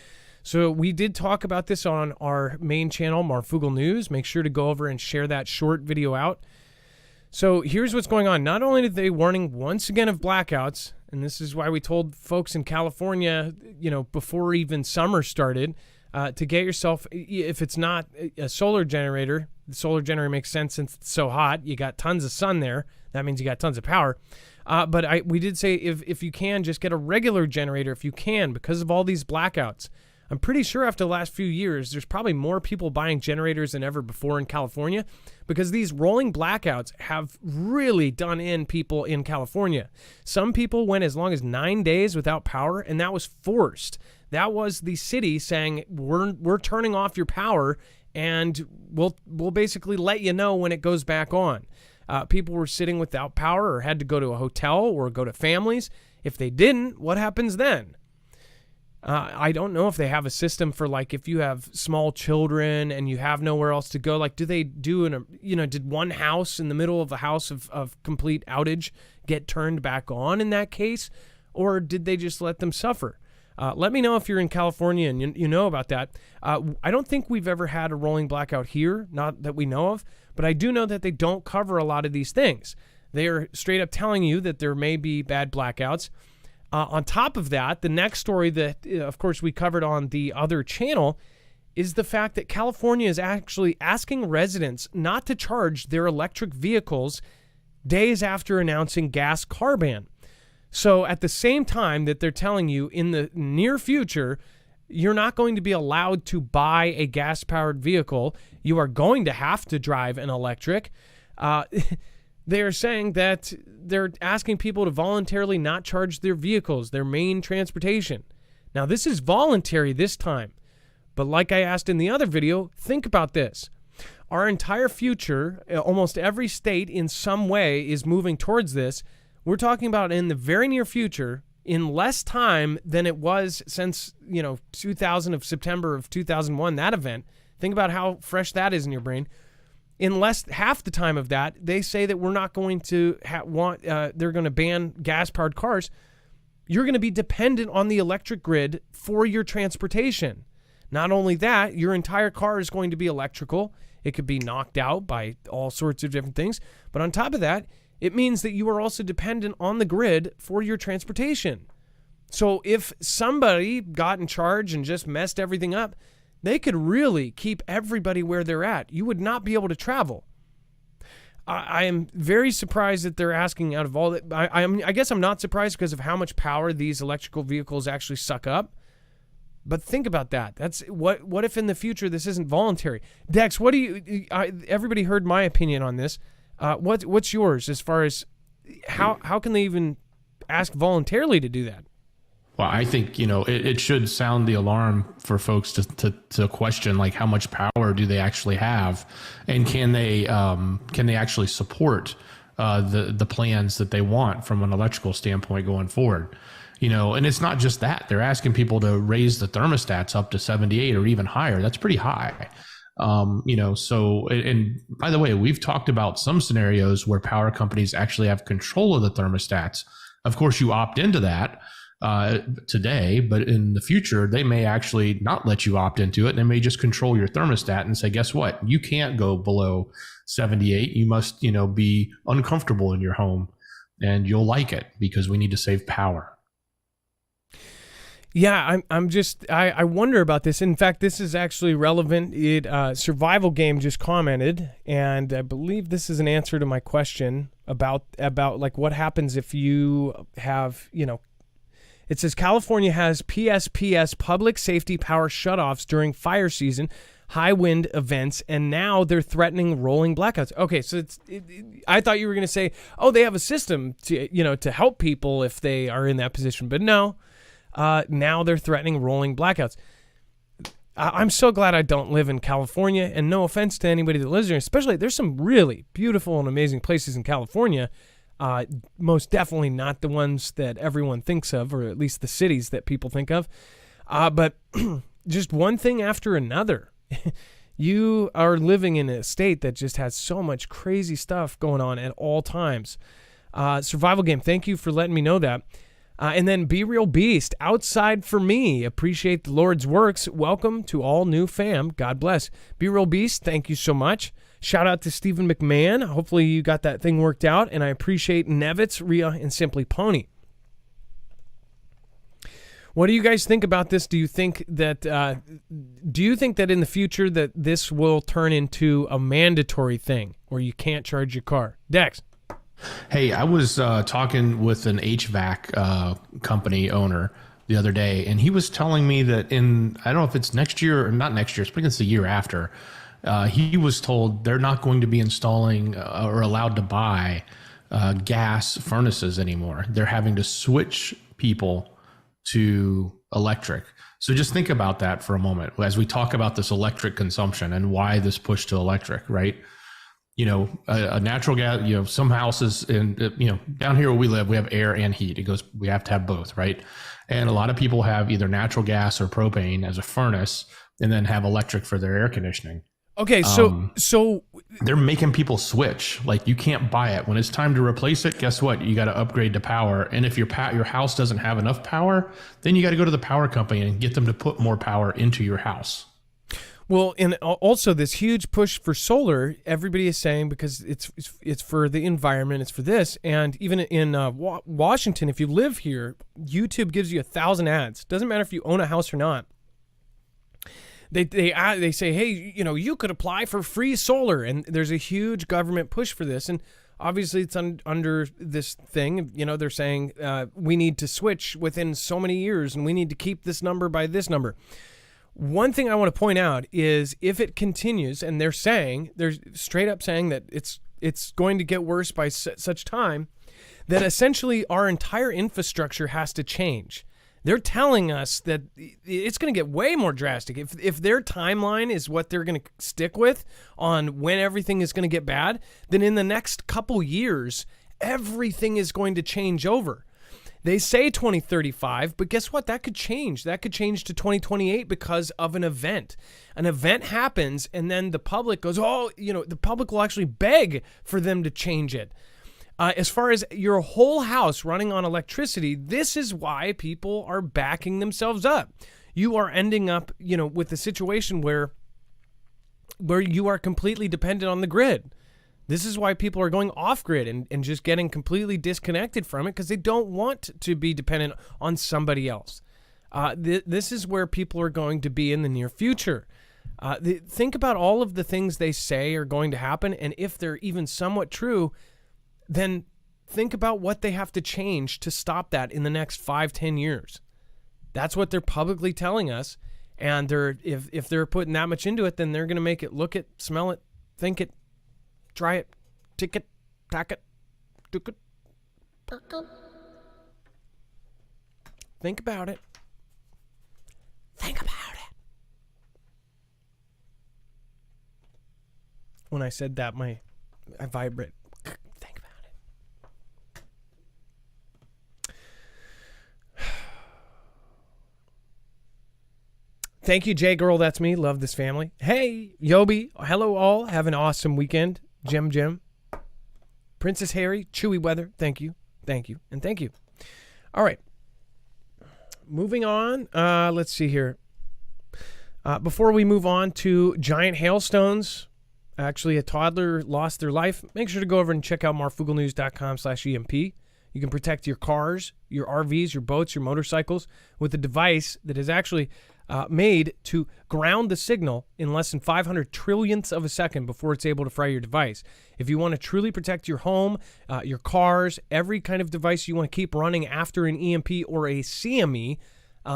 So we did talk about this on our main channel, Marfoogle News. Make sure to go over and share that short video out. So here's what's going on. Not only did they warning once again of blackouts, and this is why we told folks in California, before even summer started, to get yourself, if it's not a solar generator, the solar generator makes sense since it's so hot. You got tons of sun there. That means you got tons of power. But we did say if you can, just get a regular generator if you can, because of all these blackouts. I'm pretty sure after the last few years, there's probably more people buying generators than ever before in California because these rolling blackouts have really done in people in California. Some people went as long as 9 days without power, and that was forced. That was the city saying, we're turning off your power, and we'll basically let you know when it goes back on. People were sitting without power or had to go to a hotel or go to families. If they didn't, what happens then? I don't know if they have a system for, like, if you have small children and you have nowhere else to go, like, do they do did one house in the middle of a house of complete outage get turned back on in that case? Or did they just let them suffer? Let me know if you're in California and you know about that. I don't think we've ever had a rolling blackout here, not that we know of, but I do know that they don't cover a lot of these things. They are straight up telling you that there may be bad blackouts. On top of that, the next story that, of course, we covered on the other channel is the fact that California is actually asking residents not to charge their electric vehicles days after announcing gas car ban. So at the same time that they're telling you in the near future, you're not going to be allowed to buy a gas-powered vehicle, you are going to have to drive an electric. They're saying that they're asking people to voluntarily not charge their vehicles, their main transportation. Now, this is voluntary this time. But like I asked in the other video, think about this. Our entire future, almost every state in some way is moving towards this. We're talking about in the very near future, in less time than it was since, 2000 of September of 2001, that event. Think about how fresh that is in your brain. In half the time of that, they say that we're not going to they're going to ban gas-powered cars. You're going to be dependent on the electric grid for your transportation. Not only that, your entire car is going to be electrical. It could be knocked out by all sorts of different things. But on top of that, it means that you are also dependent on the grid for your transportation. So if somebody got in charge and just messed everything up, they could really keep everybody where they're at. You would not be able to travel. I am very surprised that they're asking out of all that. I guess I'm not surprised because of how much power these electrical vehicles actually suck up. But think about that. That's what if in the future this isn't voluntary? Dex, what do you? Everybody heard my opinion on this. What's yours as far as how can they even ask voluntarily to do that? Well, I think, it should sound the alarm for folks to question, like, how much power do they actually have, and can they actually support the plans that they want from an electrical standpoint going forward? And it's not just that. They're asking people to raise the thermostats up to 78 or even higher. That's pretty high. So, and by the way, we've talked about some scenarios where power companies actually have control of the thermostats. Of course, you opt into that today, but in the future, they may actually not let you opt into it. And they may just control your thermostat and say, guess what? You can't go below 78. You must, be uncomfortable in your home, and you'll like it because we need to save power. Yeah, I wonder about this. In fact, this is actually relevant. Survival Game just commented, and I believe this is an answer to my question about like what happens if you have, it says California has PSPS, public safety power shutoffs during fire season, high wind events, and now they're threatening rolling blackouts. Okay, so I thought you were going to say, oh, they have a system to help people if they are in that position, but no. Now they're threatening rolling blackouts. I'm so glad I don't live in California, and no offense to anybody that lives there, especially there's some really beautiful and amazing places in California. Most definitely not the ones that everyone thinks of, or at least the cities that people think of. But just one thing after another. You are living in a state that just has so much crazy stuff going on at all times. Survival Game, thank you for letting me know that. And then Be Real Beast, outside for me. Appreciate the Lord's works. Welcome to all new fam. God bless. Be Real Beast, thank you so much. Shout out to Stephen McMahon. Hopefully you got that thing worked out. And I appreciate Nevitz, Rhea, and Simply Pony. What do you guys think about this? Do you think that in the future that this will turn into a mandatory thing where you can't charge your car? Dex. Hey, I was talking with an HVAC company owner the other day, and he was telling me that in, I don't know if it's next year or not next year, I think it's the year after, he was told they're not going to be installing or allowed to buy gas furnaces anymore. They're having to switch people to electric. So just think about that for a moment as we talk about this electric consumption and why this push to electric, right? You know, a natural gas, you know, some houses in, you know, down here where we live, we have air and heat. It goes, we have to have both, right? And a lot of people have either natural gas or propane as a furnace and then have electric for their air conditioning. Okay, so they're making people switch. Like, you can't buy it. When it's time to replace it, guess what? You got to upgrade to power. And if your house doesn't have enough power, then you got to go to the power company and get them to put more power into your house. Well, and also this huge push for solar, everybody is saying, because it's for the environment, it's for this. And even in Washington, if you live here, YouTube gives you 1,000 ads. Doesn't matter if you own a house or not. They say, hey, you know, you could apply for free solar, and there's a huge government push for this. And obviously, it's under this thing. You know, they're saying we need to switch within so many years, and we need to keep this number by this number. One thing I want to point out is if it continues, and they're straight up saying that it's going to get worse by such time, that essentially our entire infrastructure has to change. They're telling us that it's going to get way more drastic. If their timeline is what they're going to stick with on when everything is going to get bad, then in the next couple years, everything is going to change over. They say 2035, but guess what? That could change. That could change to 2028 because of an event. An event happens, and then the public goes, oh, you know, the public will actually beg for them to change it. As far as your whole house running on electricity, this is why people are backing themselves up. You are ending up, you know, with a situation where you are completely dependent on the grid. This is why people are going off grid and just getting completely disconnected from it because they don't want to be dependent on somebody else. This is where people are going to be in the near future. Think about all of the things they say are going to happen, and if they're even somewhat true, then think about what they have to change to stop that in the next 5-10 years. That's what they're publicly telling us. And if they're putting that much into it, then they're going to make it, look it, smell it, think it, try it, tick it, tack it, took it, think about it. Think about it. When I said that, I vibrate. Thank you, Jay Girl. That's me. Love this family. Hey, Yobi. Hello, all. Have an awesome weekend. Jim. Princess Harry. Chewy Weather. Thank you. Thank you. And thank you. All right. Moving on. Let's see here. Before we move on to giant hailstones, actually a toddler lost their life. Make sure to go over and check out marfooglenews.com/EMP. You can protect your cars, your RVs, your boats, your motorcycles with a device that is actually made to ground the signal in less than 500 trillionths of a second before it's able to fry your device. If you want to truly protect your home, your cars, every kind of device you want to keep running after an EMP or a CME,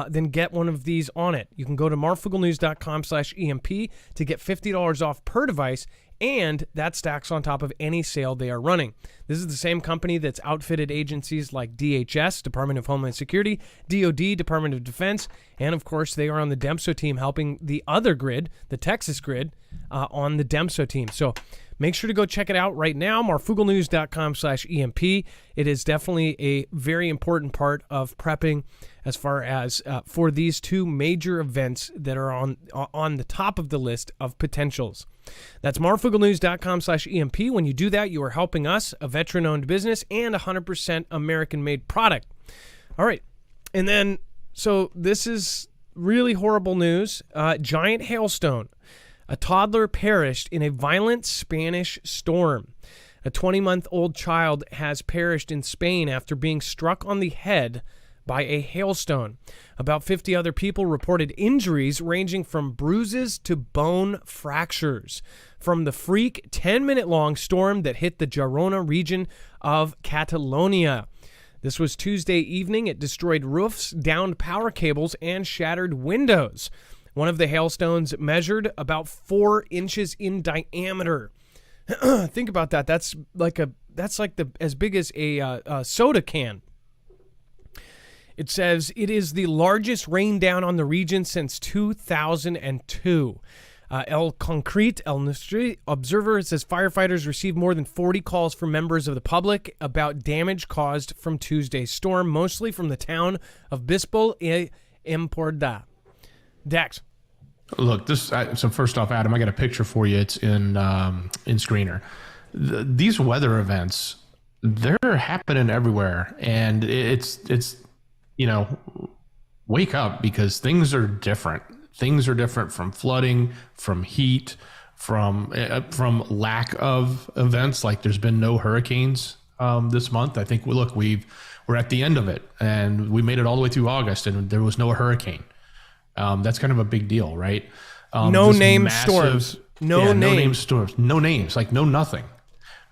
then get one of these on it. You can go to marfooglenews.com/EMP to get $50 off per device, and that stacks on top of any sale they are running. This is the same company that's outfitted agencies like DHS, Department of Homeland Security, DOD, Department of Defense, and of course they are on the DEMSO team helping the other grid, the Texas grid, on the DEMSO team. So make sure to go check it out right now, marfooglenews.com/EMP. It is definitely a very important part of prepping as far as for these two major events that are on the top of the list of potentials. That's marfooglenews.com/EMP. When you do that, you are helping us, a veteran-owned business, and 100% American-made product. All right. And then, so this is really horrible news. Giant hailstone. A toddler perished in a violent Spanish storm. A 20-month-old child has perished in Spain after being struck on the head by a hailstone. About 50 other people reported injuries ranging from bruises to bone fractures from the freak 10-minute-long storm that hit the Girona region of Catalonia. This was Tuesday evening. It destroyed roofs, downed power cables, and shattered windows. One of the hailstones measured about 4 inches in diameter. Think about that. That's like as big as a soda can. It says it is the largest rain down on the region since 2002. El Concrete, El Nustri Observer, says firefighters received more than 40 calls from members of the public about damage caused from Tuesday's storm, mostly from the town of Bispo y Empordà. Dax. Look, so first off, Adam, I got a picture for you. It's in Screener. These weather events, they're happening everywhere, and it's wake up, because things are different. Things are different from flooding, from heat, from lack of events. Like there's been no hurricanes this month. I think we're at the end of it, and we made it all the way through August, and there was no hurricane. That's kind of a big deal, right? No name storms. No names, like no nothing,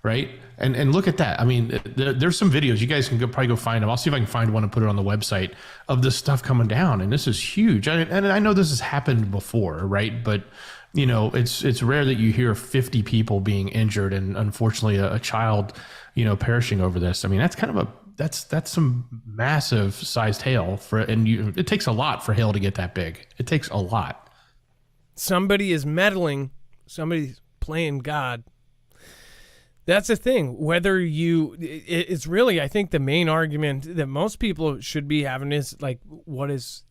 right? And look at that. I mean, there's some videos. You guys can probably go find them. I'll see if I can find one and put it on the website of this stuff coming down. And this is huge. And I know this has happened before, right? But, it's rare that you hear 50 people being injured and unfortunately a child, perishing over this. I mean, that's kind of that's some massive sized hail it takes a lot for hail to get that big. It takes a lot. Somebody is meddling. Somebody's playing God. That's the thing. It's really, I think the main argument that most people should be having is like, what's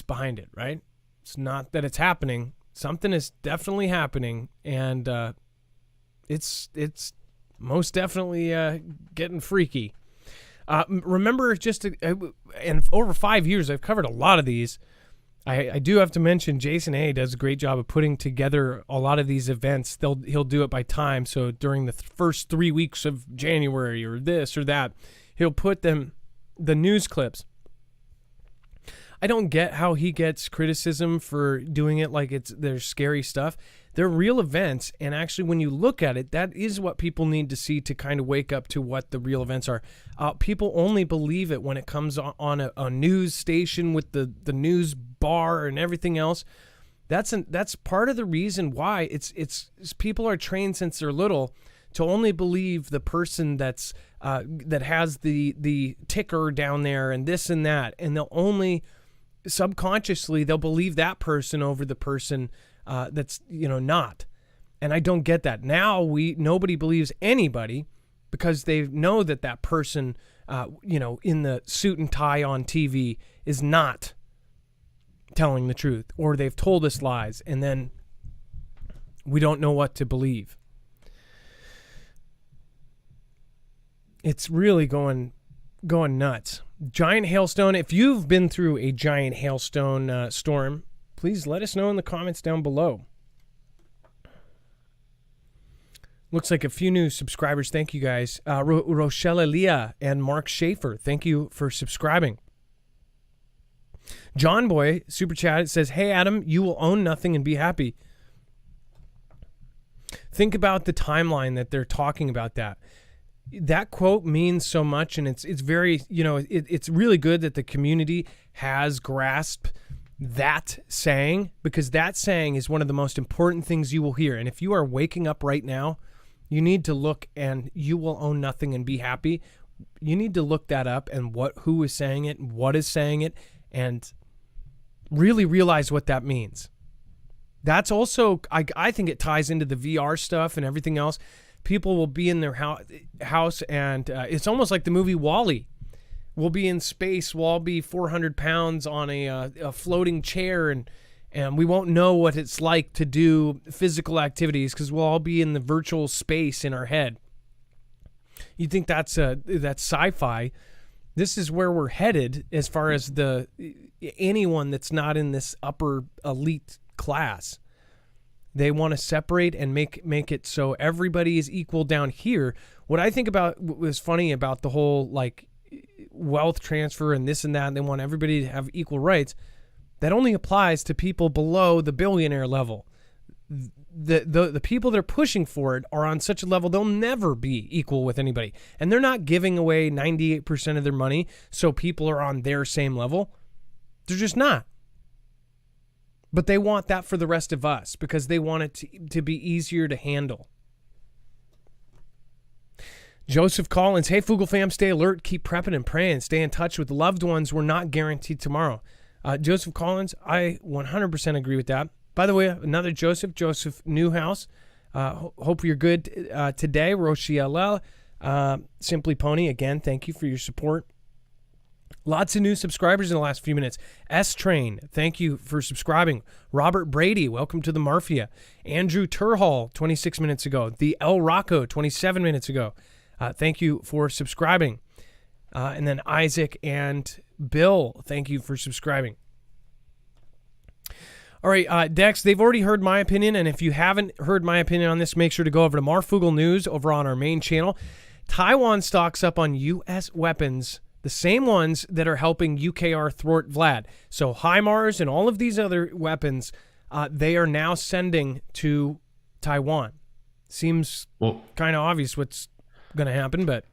behind it, right? It's not that it's happening. Something is definitely happening, and it's most definitely getting freaky. Remember, and over 5 years, I've covered a lot of these. I do have to mention Jason A does a great job of putting together a lot of these events. He'll do it by time. So during the first 3 weeks of January or this or that, he'll put the news clips. I don't get how he gets criticism for doing it like there's scary stuff. They're real events, and actually when you look at it, that is what people need to see to kind of wake up to what the real events are. People only believe it when it comes on a news station with the news bar and everything else. That's part of the reason why it's people are trained since they're little to only believe the person that has the ticker down there and this and that, and they'll only subconsciously they'll believe that person over the person that's not. And I don't get that. Now nobody believes anybody because they know that person in the suit and tie on TV is not telling the truth, or they've told us lies, and then we don't know what to believe. It's really going nuts. Giant hailstone. If you've been through a giant hailstone storm, please let us know in the comments down below. Looks like a few new subscribers. Thank you guys. Rochelle Elia and Mark Schaefer, thank you for subscribing. John Boy, super chat, says, "Hey Adam, you will own nothing and be happy." Think about the timeline that they're talking about that. That quote means so much, and it's very, it's really good that the community has grasped that saying, because that saying is one of the most important things you will hear. And if you are waking up right now, you need to look, and you will own nothing and be happy. You need to look that up and who is saying it, and what is saying it, and really realize what that means. That's also, I think it ties into the VR stuff and everything else. People will be in their house, and it's almost like the movie WALL-E. We'll be in space. We'll all be 400 pounds on a floating chair, and we won't know what it's like to do physical activities because we'll all be in the virtual space in our head. You think that's sci-fi? This is where we're headed as far as anyone that's not in this upper elite class. They want to separate and make it so everybody is equal down here. What I think about was funny about the whole like wealth transfer and this and that, and they want everybody to have equal rights. That only applies to people below the billionaire level. the people that are pushing for it are on such a level they'll never be equal with anybody. And they're not giving away 98% of their money so people are on their same level. They're just not. But they want that for the rest of us because they want it to be easier to handle. Joseph Collins, hey, Foogle fam, stay alert, keep prepping and praying, stay in touch with loved ones. We're not guaranteed tomorrow. Joseph Collins, I 100% agree with that. By the way, another Joseph Newhouse. Hope you're good today. Rochiella, Simply Pony, again, thank you for your support. Lots of new subscribers in the last few minutes. S-Train, thank you for subscribing. Robert Brady, welcome to the Marfia. Andrew Turhall, 26 minutes ago. The El Rocco, 27 minutes ago. Thank you for subscribing. And then Isaac and Bill, thank you for subscribing. All right, Dex, they've already heard my opinion, and if you haven't heard my opinion on this, make sure to go over to Marfoogle News over on our main channel. Taiwan stocks up on U.S. weapons, the same ones that are helping UKR thwart Vlad. So HIMARS and all of these other weapons, they are now sending to Taiwan. Seems kind of obvious what's going to happen, but...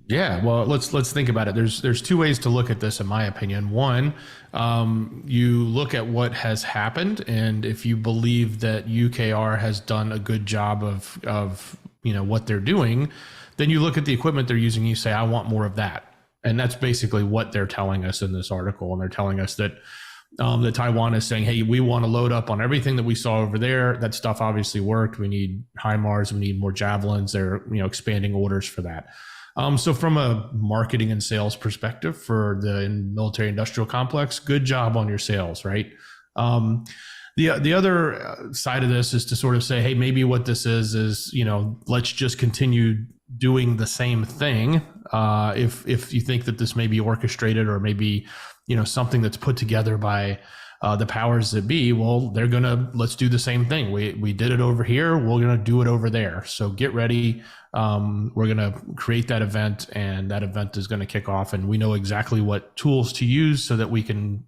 Yeah, well, let's think about it. There's two ways to look at this, in my opinion. One, you look at what has happened, and if you believe that UKR has done a good job of what they're doing, then you look at the equipment they're using. And you say, I want more of that, and that's basically what they're telling us in this article. And they're telling us that that Taiwan is saying, hey, we want to load up on everything that we saw over there. That stuff obviously worked. We need HIMARS. We need more javelins. They're expanding orders for that. So from a marketing and sales perspective for the military industrial complex, good job on your sales, right? The other side of this is to sort of say, hey, maybe what this is, let's just continue doing the same thing. If you think that this may be orchestrated or maybe, something that's put together by the powers that be, well, let's do the same thing. We did it over here. We're going to do it over there. So get ready. We're going to create that event, and that event is going to kick off, and we know exactly what tools to use so that we can,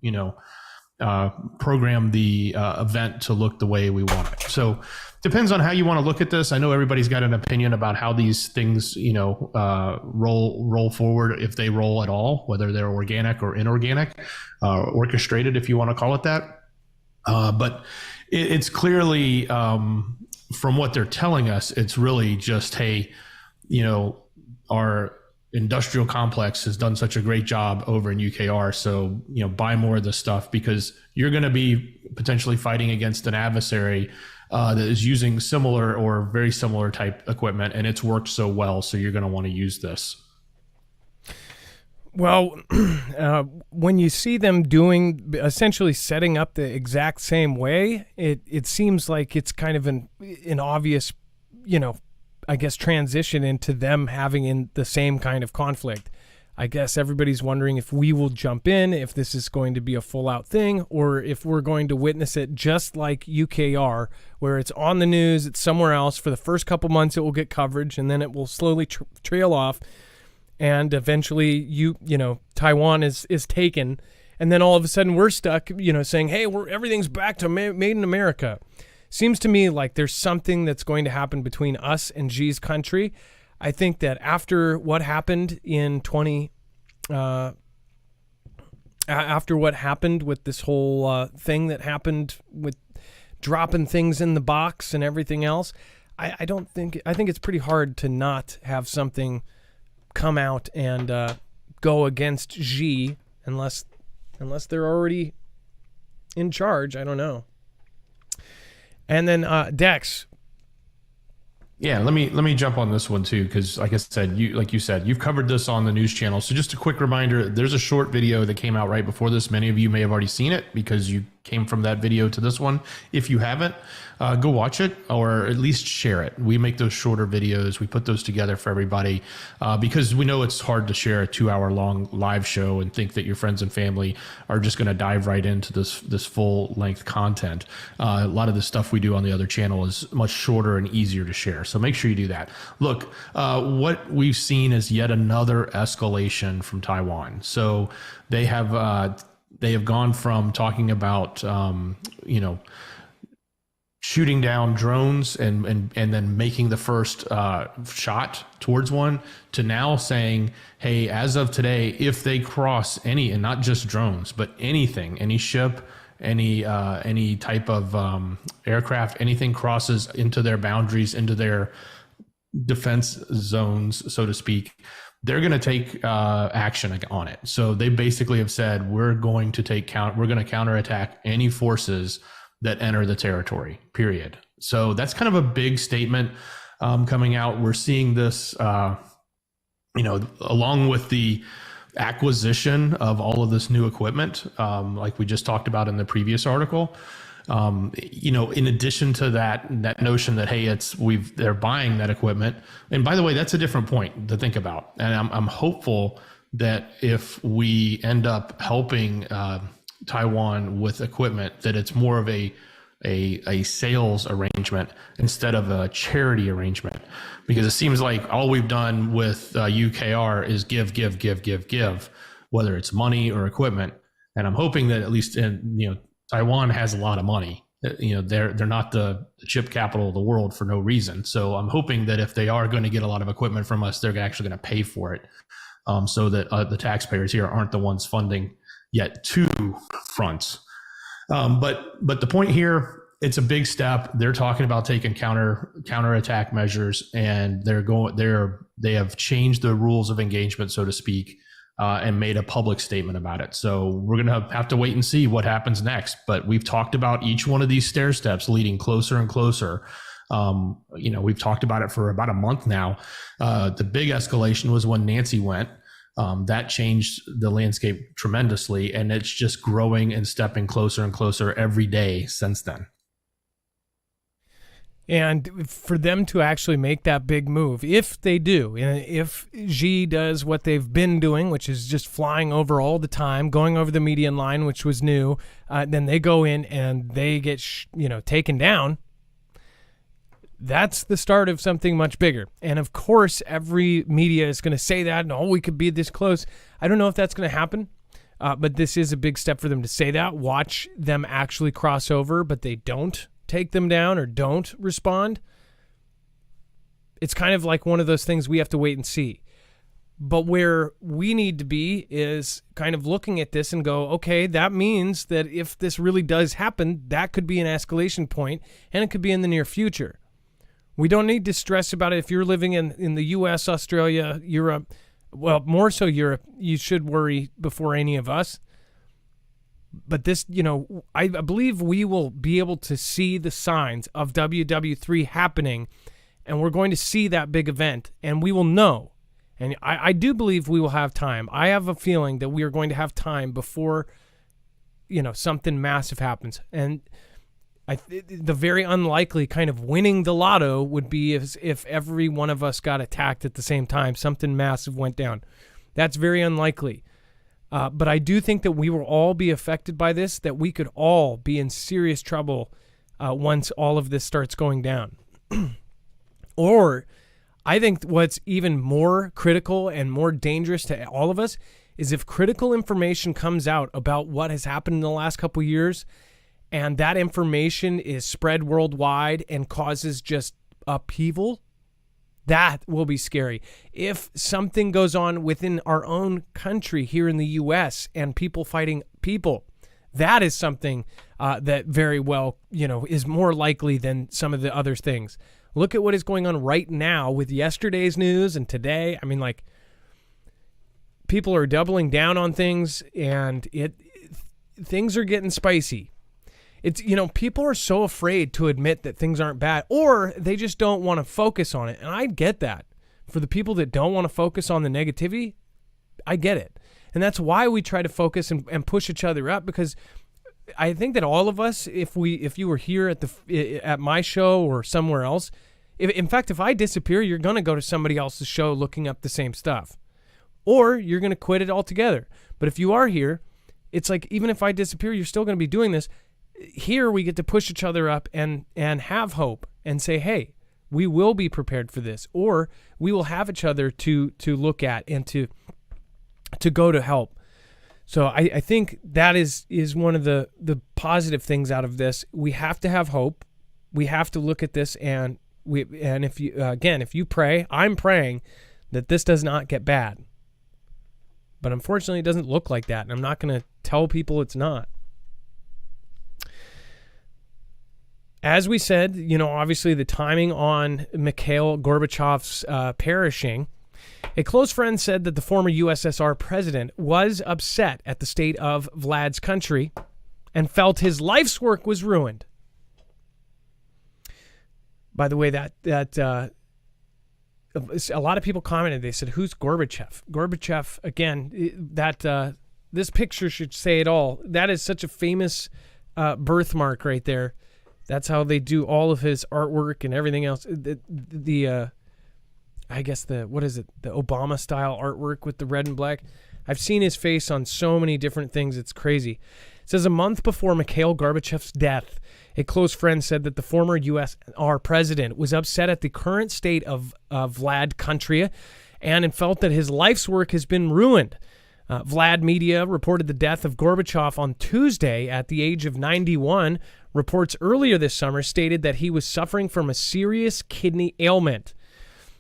program the event to look the way we want it. So depends on how you want to look at this. I know everybody's got an opinion about how these things, roll forward, if they roll at all, whether they're organic or inorganic, orchestrated, if you want to call it that. But it's clearly, from what they're telling us, it's really just, hey, our industrial complex has done such a great job over in UKR. So, buy more of this stuff because you're going to be potentially fighting against an adversary that is using similar or very similar type equipment, and it's worked so well. So you're going to want to use this. Well, when you see them essentially setting up the exact same way, it seems like it's kind of an obvious, I guess, transition into them having in the same kind of conflict. I guess everybody's wondering if we will jump in, if this is going to be a full-out thing, or if we're going to witness it just like UKR, where it's on the news, it's somewhere else. For the first couple months, it will get coverage, and then it will slowly trail off. And eventually, Taiwan is taken, and then all of a sudden we're stuck, saying, "Hey, everything's back to made in America." Seems to me like there's something that's going to happen between us and Xi's country. I think that after what happened after what happened with this whole thing that happened with dropping things in the box and everything else, I think it's pretty hard to not have something come out and go against Xi unless they're already in charge. I don't know. And then Dex. Yeah, let me jump on this one too, because like I said, you've covered this on the news channel. So just a quick reminder, there's a short video that came out right before this. Many of you may have already seen it because you came from that video to this one. If you haven't, go watch it or at least share it. We make those shorter videos. We put those together for everybody because we know it's hard to share a 2-hour long live show and think that your friends and family are just going to dive right into this full length content. A lot of the stuff we do on the other channel is much shorter and easier to share. So make sure you do that. Look, what we've seen is yet another escalation from Taiwan. So they have gone from talking about, shooting down drones and then making the first shot towards one, to now saying, hey, as of today, if they cross any, and not just drones, but anything, any ship, any type of aircraft, anything crosses into their boundaries, into their defense zones, so to speak, they're going to take action on it. So they basically have said, we're going to counterattack any forces that enter the territory, period. So that's kind of a big statement coming out. We're seeing this, along with the acquisition of all of this new equipment, like we just talked about in the previous article. In addition to that notion that, hey, they're buying that equipment. And by the way, that's a different point to think about. And I'm hopeful that if we end up helping Taiwan with equipment, that it's more of a sales arrangement instead of a charity arrangement, because it seems like all we've done with UKR is give, whether it's money or equipment. And I'm hoping that at least Taiwan has a lot of money. They're not the chip capital of the world for no reason. So I'm hoping that if they are going to get a lot of equipment from us, they're actually going to pay for it, so that the taxpayers here aren't the ones funding yet two fronts. But the point here, it's a big step. They're talking about taking counterattack measures, and they have changed the rules of engagement, so to speak, and made a public statement about it. So we're going to have to wait and see what happens next. But we've talked about each one of these stair steps leading closer and closer. We've talked about it for about a month now. The big escalation was when Nancy went. That changed the landscape tremendously, and it's just growing and stepping closer and closer every day since then. And for them to actually make that big move, if they do, and if Xi does what they've been doing, which is just flying over all the time, going over the median line, which was new, then they go in and they get taken down. That's the start of something much bigger. And of course, every media is going to say that, and we could be this close. I don't know if that's going to happen, but this is a big step for them to say that. Watch them actually cross over, but they don't take them down or don't respond. It's kind of like one of those things we have to wait and see. But where we need to be is kind of looking at this and go, okay, that means that if this really does happen, that could be an escalation point, and it could be in the near future. We don't need to stress about it. If you're living in the U.S., Australia, Europe, well, more so Europe, you should worry before any of us. But this, I believe we will be able to see the signs of WW3 happening, and we're going to see that big event, and we will know. And I do believe we will have time. I have a feeling that we are going to have time before, something massive happens. And the very unlikely kind of winning the lotto would be if every one of us got attacked at the same time, something massive went down. That's very unlikely. But I do think that we will all be affected by this, that we could all be in serious trouble once all of this starts going down. Or I think what's even more critical and more dangerous to all of us is if critical information comes out about what has happened in the last couple years, and that information is spread worldwide and causes just upheaval. That will be scary. If something goes on within our own country here in the U.S. and people fighting people, that is something that very well, is more likely than some of the other things. Look at what is going on right now with yesterday's news and today. I mean, people are doubling down on things, and things are getting spicy. It's, people are so afraid to admit that things aren't bad, or they just don't want to focus on it. And I get that. For the people that don't want to focus on the negativity, I get it. And that's why we try to focus and push each other up, because I think that all of us, if you were here at my show or somewhere else, in fact, if I disappear, you're going to go to somebody else's show looking up the same stuff, or you're going to quit it altogether. But if you are here, it's like, even if I disappear, you're still going to be doing this. Here we get to push each other up and have hope and say, hey, we will be prepared for this, or we will have each other to look at and to go to help. So I think that is one of the positive things out of this. We have to have hope. we have to look at this, and if you pray, I'm praying that this does not get bad. But unfortunately, it doesn't look like that, and I'm not going to tell people it's not. As we said, obviously the timing on Mikhail Gorbachev's perishing, a close friend said that the former USSR president was upset at the state of Vlad's country and felt his life's work was ruined. By the way, that a lot of people commented. They said, "Who's Gorbachev?" Gorbachev, again, this picture should say it all. That is such a famous birthmark right there. That's how they do all of his artwork and everything else. I guess the Obama style artwork with the red and black. I've seen his face on so many different things. It's crazy. It says a month before Mikhail Gorbachev's death, a close friend said that the former USSR president was upset at the current state of Vlad country and felt that his life's work has been ruined. Vlad media reported the death of Gorbachev on Tuesday at the age of 91. Reports earlier this summer stated that he was suffering from a serious kidney ailment.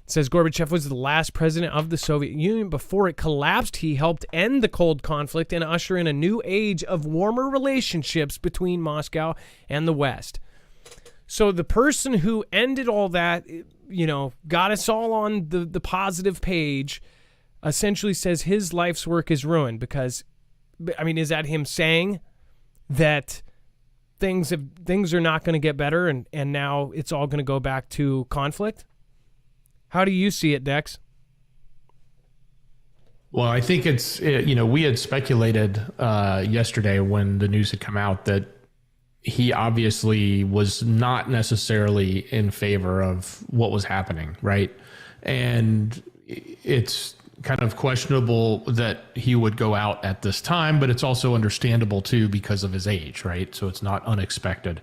It says Gorbachev was the last president of the Soviet Union. Before it collapsed, he helped end the Cold Conflict and usher in a new age of warmer relationships between Moscow and the West. So the person who ended all that, got us all on the positive page, essentially says his life's work is ruined because, is that him saying that things are not going to get better and now it's all going to go back to conflict? How do you see it, Dex? Well, I think we had speculated yesterday when the news had come out that he obviously was not necessarily in favor of what was happening, right? And it's kind of questionable that he would go out at this time, but it's also understandable too because of his age, right? So it's not unexpected.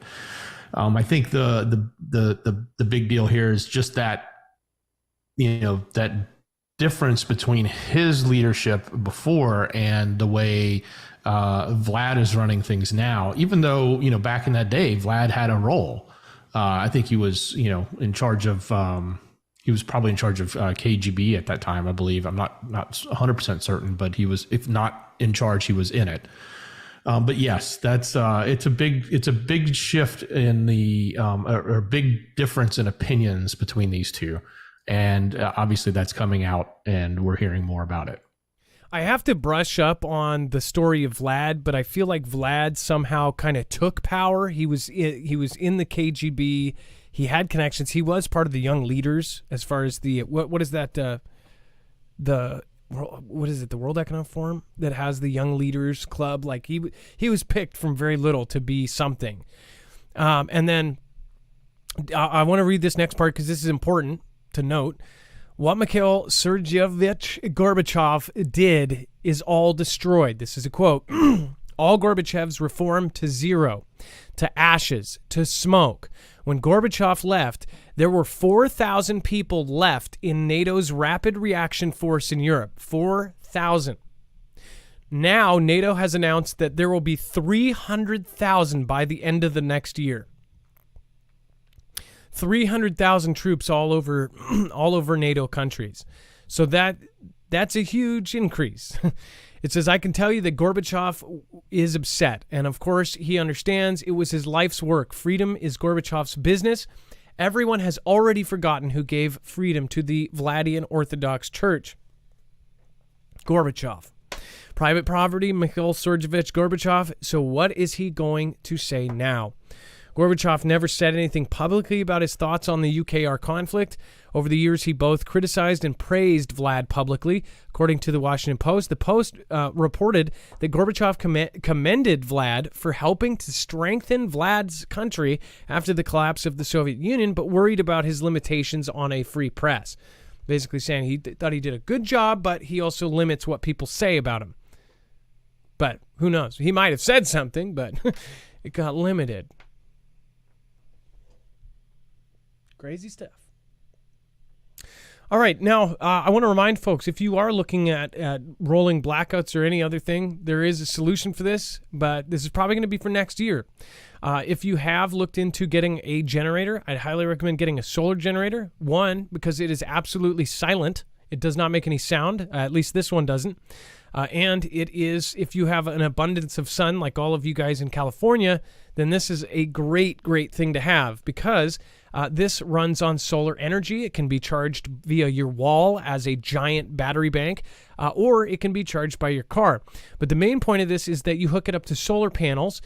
I think the big deal here is just that, that difference between his leadership before and the way Vlad is running things now. Even though back in that day, Vlad had a role. I think he was in charge of. He was probably in charge of KGB at that time, I believe. I'm not 100% certain, but he was, if not in charge, he was in it. But yes, that's it's a big shift in the or a big difference in opinions between these two, and obviously that's coming out, and we're hearing more about it. I have to brush up on the story of Vlad, but I feel like Vlad somehow kind of took power. He was in the KGB. He had connections. He was part of the Young Leaders, as far as the what is that what is it, the World Economic Forum that has the Young Leaders Club? Like he was picked from very little to be something. And then I want to read this next part because this is important to note. What Mikhail Sergeyevich Gorbachev did is all destroyed. This is a quote. All Gorbachev's reform to zero, to ashes, to smoke. When Gorbachev left, there were 4,000 people left in NATO's rapid reaction force in Europe. 4,000. Now, NATO has announced that there will be 300,000 by the end of the next year. 300,000 troops all over NATO countries. So that's a huge increase. It says, I can tell you that Gorbachev is upset. And of course, he understands it was his life's work. Freedom is Gorbachev's business. Everyone has already forgotten who gave freedom to the Vladian Orthodox Church. Gorbachev. Private property, Mikhail Sergeyevich Gorbachev. So what is he going to say now? Gorbachev never said anything publicly about his thoughts on the UKR conflict. Over the years, he both criticized and praised Vlad publicly. According to the Washington Post, the Post reported that Gorbachev commended Vlad for helping to strengthen Vlad's country after the collapse of the Soviet Union, but worried about his limitations on a free press. Basically saying he thought he did a good job, but he also limits what people say about him. But who knows? He might have said something, but it got limited. Crazy stuff. All right, now I want to remind folks, if you are looking at rolling blackouts or any other thing, there is a solution for this, but this is probably going to be for next year. If you have looked into getting a generator, I'd highly recommend getting a solar generator. One, because it is absolutely silent. It does not make any sound. At least this one doesn't. And it is, if you have an abundance of sun, like all of you guys in California, then this is a great, great thing to have, because this runs on solar energy. It can be charged via your wall as a giant battery bank, or it can be charged by your car. But the main point of this is that you hook it up to solar panels.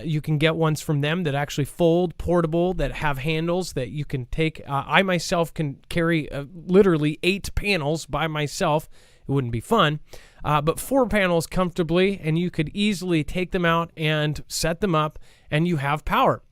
You can get ones from them that actually fold, portable, that have handles that you can take. I myself can carry literally 8 panels by myself. It wouldn't be fun. But 4 panels comfortably, and you could easily take them out and set them up, and you have power.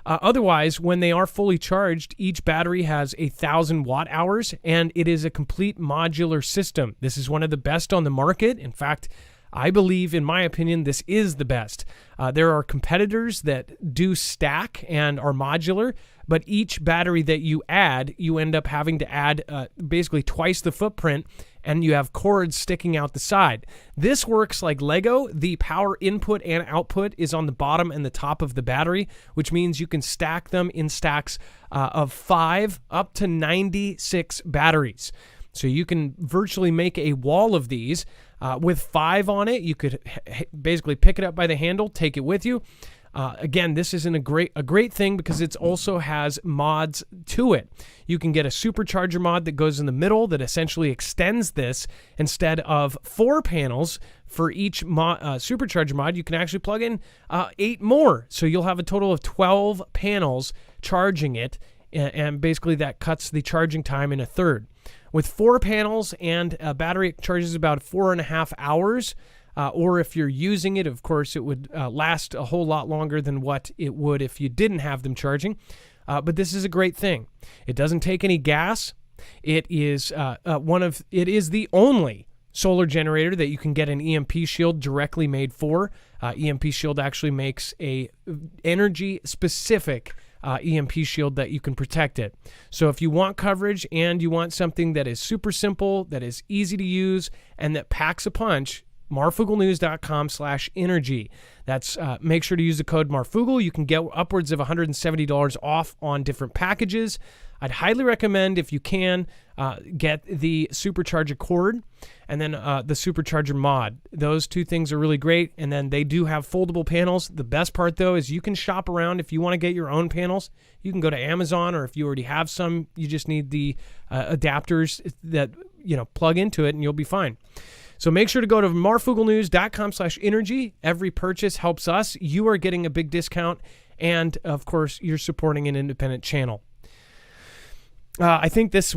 Otherwise, when they are fully charged, each battery has 1,000 watt hours, and it is a complete modular system. This is one of the best on the market. In fact, I believe, in my opinion, this is the best. There are competitors that do stack and are modular, but each battery that you add, you end up having to add basically twice the footprint, and you have cords sticking out the side. This works like Lego. The power input and output is on the bottom and the top of the battery, which means you can stack them in stacks of 5 up to 96 batteries. So you can virtually make a wall of these. With 5 on it, you could basically pick it up by the handle, take it with you. Again, this isn't a great thing because it also has mods to it. You can get a supercharger mod that goes in the middle that essentially extends this. Instead of 4 panels for each supercharger mod, you can actually plug in 8 more. So you'll have a total of 12 panels charging it, and basically that cuts the charging time in a third. With 4 panels and a battery, it charges about 4.5 hours. Or if you're using it, of course, it would last a whole lot longer than what it would if you didn't have them charging. But this is a great thing. It doesn't take any gas. It is it is the only solar generator that you can get an EMP shield directly made for. EMP shield actually makes a energy specific EMP shield that you can protect it. So if you want coverage and you want something that is super simple, that is easy to use, and that packs a punch, marfooglenews.com/energy. That's make sure to use the code Marfoogle. You can get upwards of $170 off on different packages. I'd highly recommend, if you can, get the supercharger cord and then the supercharger mod. Those 2 things are really great, and then they do have foldable panels. The best part, though, is you can shop around. If you want to get your own panels, you can go to Amazon, or if you already have some, you just need the adapters that plug into it, and you'll be fine. So make sure to go to marfooglenews.com/energy. Every purchase helps us. You are getting a big discount, and of course, you're supporting an independent channel. I think this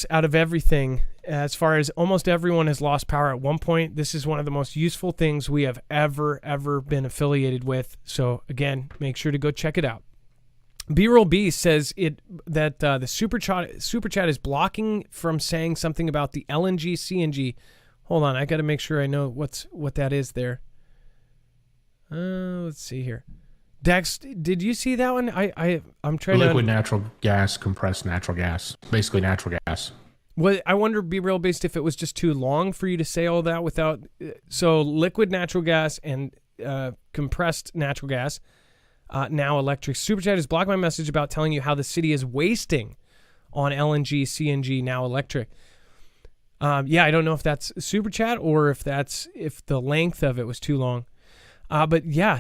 out of everything, as far as almost everyone has lost power at one point, this is one of the most useful things we have ever been affiliated with. So again, make sure to go check it out. B-Roll B says that the super chat is blocking from saying something about the LNG CNG. Hold on, I got to make sure I know what that is there. Let's see here. Dex, did you see that one? I'm trying liquid natural gas, compressed natural gas, basically natural gas. Well, I wonder, be real based, if it was just too long for you to say all that without. So liquid natural gas and compressed natural gas, now electric. Super Chat has blocked my message about telling you how the city is wasting on LNG, CNG, now electric. Yeah, I don't know if that's Super Chat or if the length of it was too long. But yeah,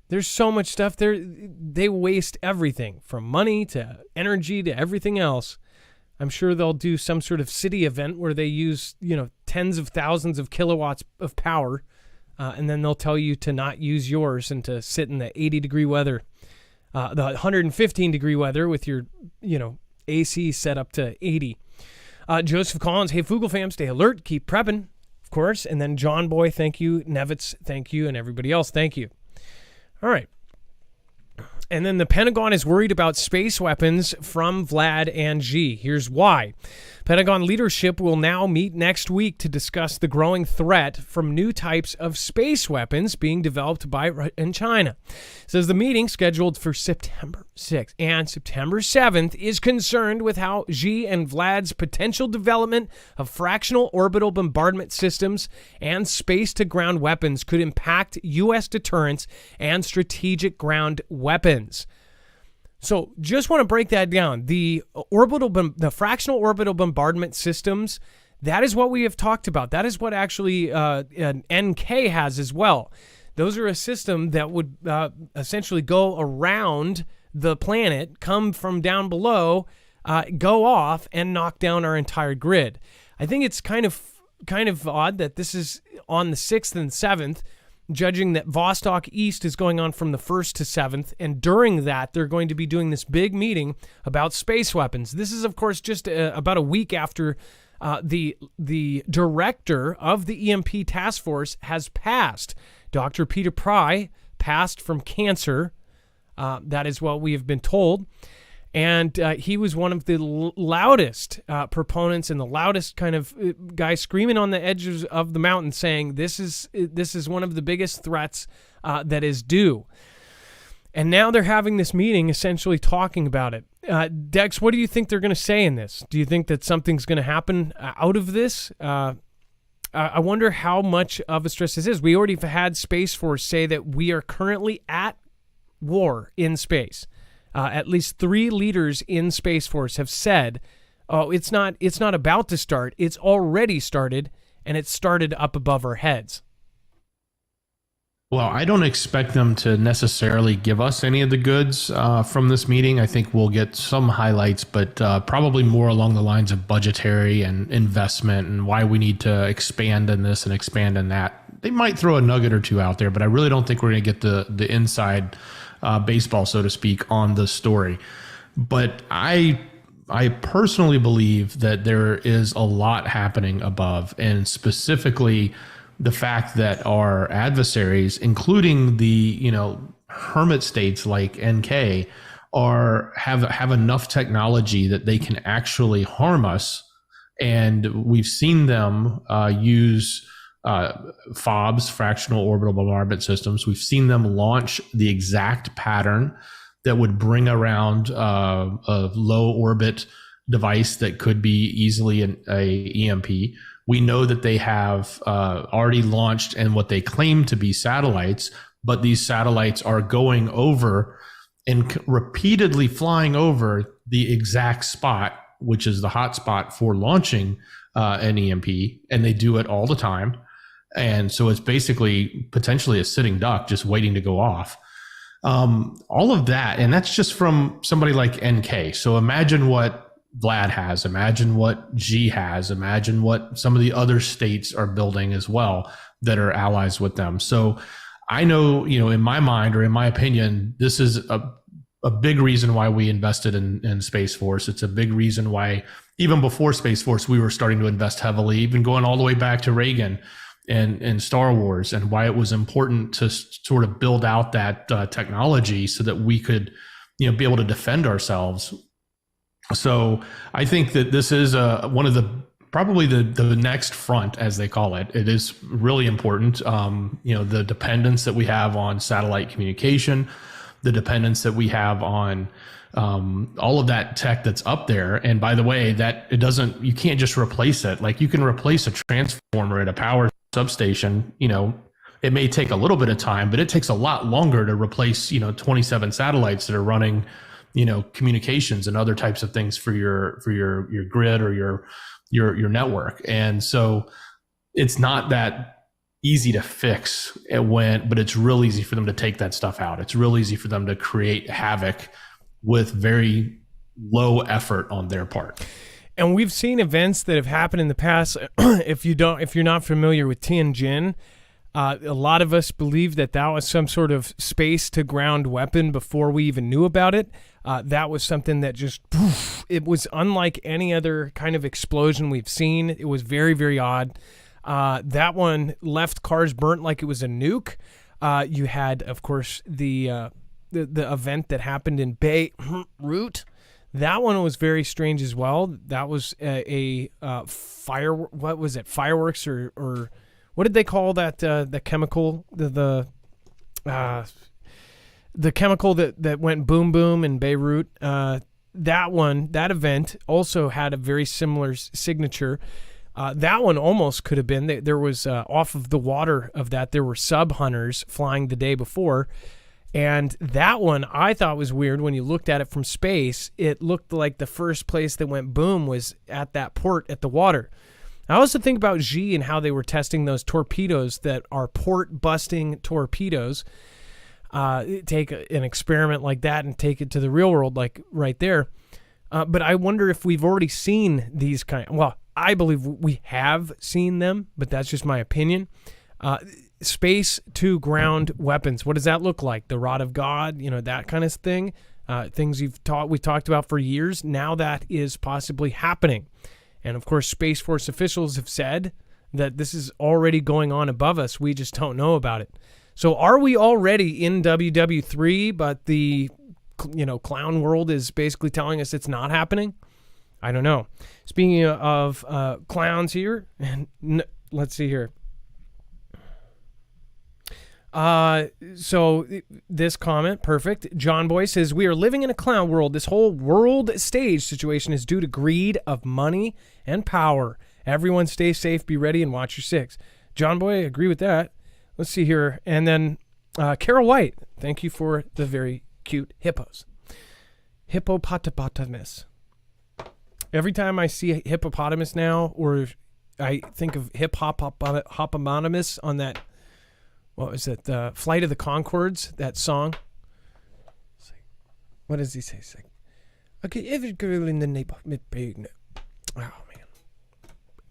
there's so much stuff there. They waste everything from money to energy to everything else. I'm sure they'll do some sort of city event where they use, tens of thousands of kilowatts of power, and then they'll tell you to not use yours and to sit in the 80-degree weather, the 115-degree weather with your, AC set up to 80. Joseph Collins, hey, Foogle fam, stay alert, keep prepping. Course, and then John Boy, thank you. Nevitz, thank you, and everybody else, thank you. All right. And then the Pentagon is worried about space weapons from Vlad and Xi. Here's why. Pentagon leadership will now meet next week to discuss the growing threat from new types of space weapons being developed by Russia and China. It says the meeting, scheduled for September 6th and September 7th, is concerned with how Xi and Vlad's potential development of fractional orbital bombardment systems and space-to-ground weapons could impact U.S. deterrence and strategic ground weapons. So just want to break that down. The fractional orbital bombardment systems, that is what we have talked about. That is what actually an NK has as well. Those are a system that would essentially go around the planet, come from down below, go off, and knock down our entire grid. I think it's kind of odd that this is on the 6th and 7th, judging that Vostok East is going on from the 1st to 7th, and during that, they're going to be doing this big meeting about space weapons. This is, of course, just about a week after the director of the EMP task force has passed. Dr. Peter Pry passed from cancer. That is what we have been told. And he was one of the loudest proponents and the loudest kind of guy screaming on the edges of the mountain, saying this is one of the biggest threats that is due. And now they're having this meeting, essentially talking about it. Dex, what do you think they're going to say in this? Do you think that something's going to happen out of this? I wonder how much of a stress this is. We already had Space Force say that we are currently at war in space. At least 3 leaders in Space Force have said, "Oh, it's not about to start. It's already started, and it started up above our heads." Well, I don't expect them to necessarily give us any of the goods from this meeting. I think we'll get some highlights, but probably more along the lines of budgetary and investment and why we need to expand in this and expand in that. They might throw a nugget or two out there, but I really don't think we're going to get the inside baseball, so to speak, on the story. But I personally believe that there is a lot happening above, and specifically the fact that our adversaries, including the hermit states like NK, have enough technology that they can actually harm us. And we've seen them use FOBs, fractional orbital bombardment systems. We've seen them launch the exact pattern that would bring around a low orbit device that could be easily a EMP. We know that they have already launched and what they claim to be satellites, but these satellites are going over and repeatedly flying over the exact spot, which is the hot spot for launching an EMP, and they do it all the time. And so it's basically potentially a sitting duck just waiting to go off. All of that, and that's just from somebody like NK. So imagine what Vlad has, imagine what Xi has, imagine what some of the other states are building as well that are allies with them. So I know, in my mind or in my opinion, this is a big reason why we invested in Space Force. It's a big reason why even before Space Force, we were starting to invest heavily, even going all the way back to Reagan and Star Wars, and why it was important to sort of build out that technology so that we could, be able to defend ourselves. So I think that this is one of probably the next front, as they call it. It is really important. The dependence that we have on satellite communication, the dependence that we have on all of that tech that's up there. And by the way, that you can't just replace it. Like, you can replace a transformer at a power substation. It may take a little bit of time, but it takes a lot longer to replace 27 satellites that are running communications and other types of things for your grid or your network. And so it's not that easy to fix but it's real easy for them to take that stuff out. It's real easy for them to create havoc with very low effort on their part. And we've seen events that have happened in the past. If you're not familiar with Tianjin, a lot of us believe that was some sort of space to ground weapon before we even knew about it. That was something that just, it was unlike any other kind of explosion we've seen. It was very, very odd. That one left cars burnt like it was a nuke. You had, of course, the the event that happened in Beirut. That one was very strange as well. That was a fire. What was it? Fireworks or what did they call that? The chemical the chemical that went boom boom in Beirut. That event also had a very similar signature. That one almost could have been. There was off of the water of that. There were sub hunters flying the day before. And that one I thought was weird when you looked at it from space. It looked like the first place that went boom was at that port at the water. I also think about Xi and how they were testing those torpedoes that are port-busting torpedoes. Take an experiment like that and take it to the real world, like right there. But I wonder if we've already seen these well, I believe we have seen them, but that's just my opinion. Space to ground weapons. What does that look like? The rod of God, that kind of thing. Things we talked about for years. Now that is possibly happening. And of course, Space Force officials have said that this is already going on above us. We just don't know about it. So are we already in WW3, but the clown world is basically telling us it's not happening? I don't know. Speaking of clowns here, let's see here. So this comment, perfect. John Boy says, we are living in a clown world. This whole world stage situation is due to greed of money and power. Everyone stay safe, be ready, and watch your six. John Boy, I agree with that. Let's see here. And then Carol White, thank you for the very cute hippos. Hippopotamus. Every time I see a hippopotamus now, or I think of hippopotamus on that, what was it? The Flight of the Conchords, that song. What does he say? It's like, okay, every girl in the neighborhood. Oh, man.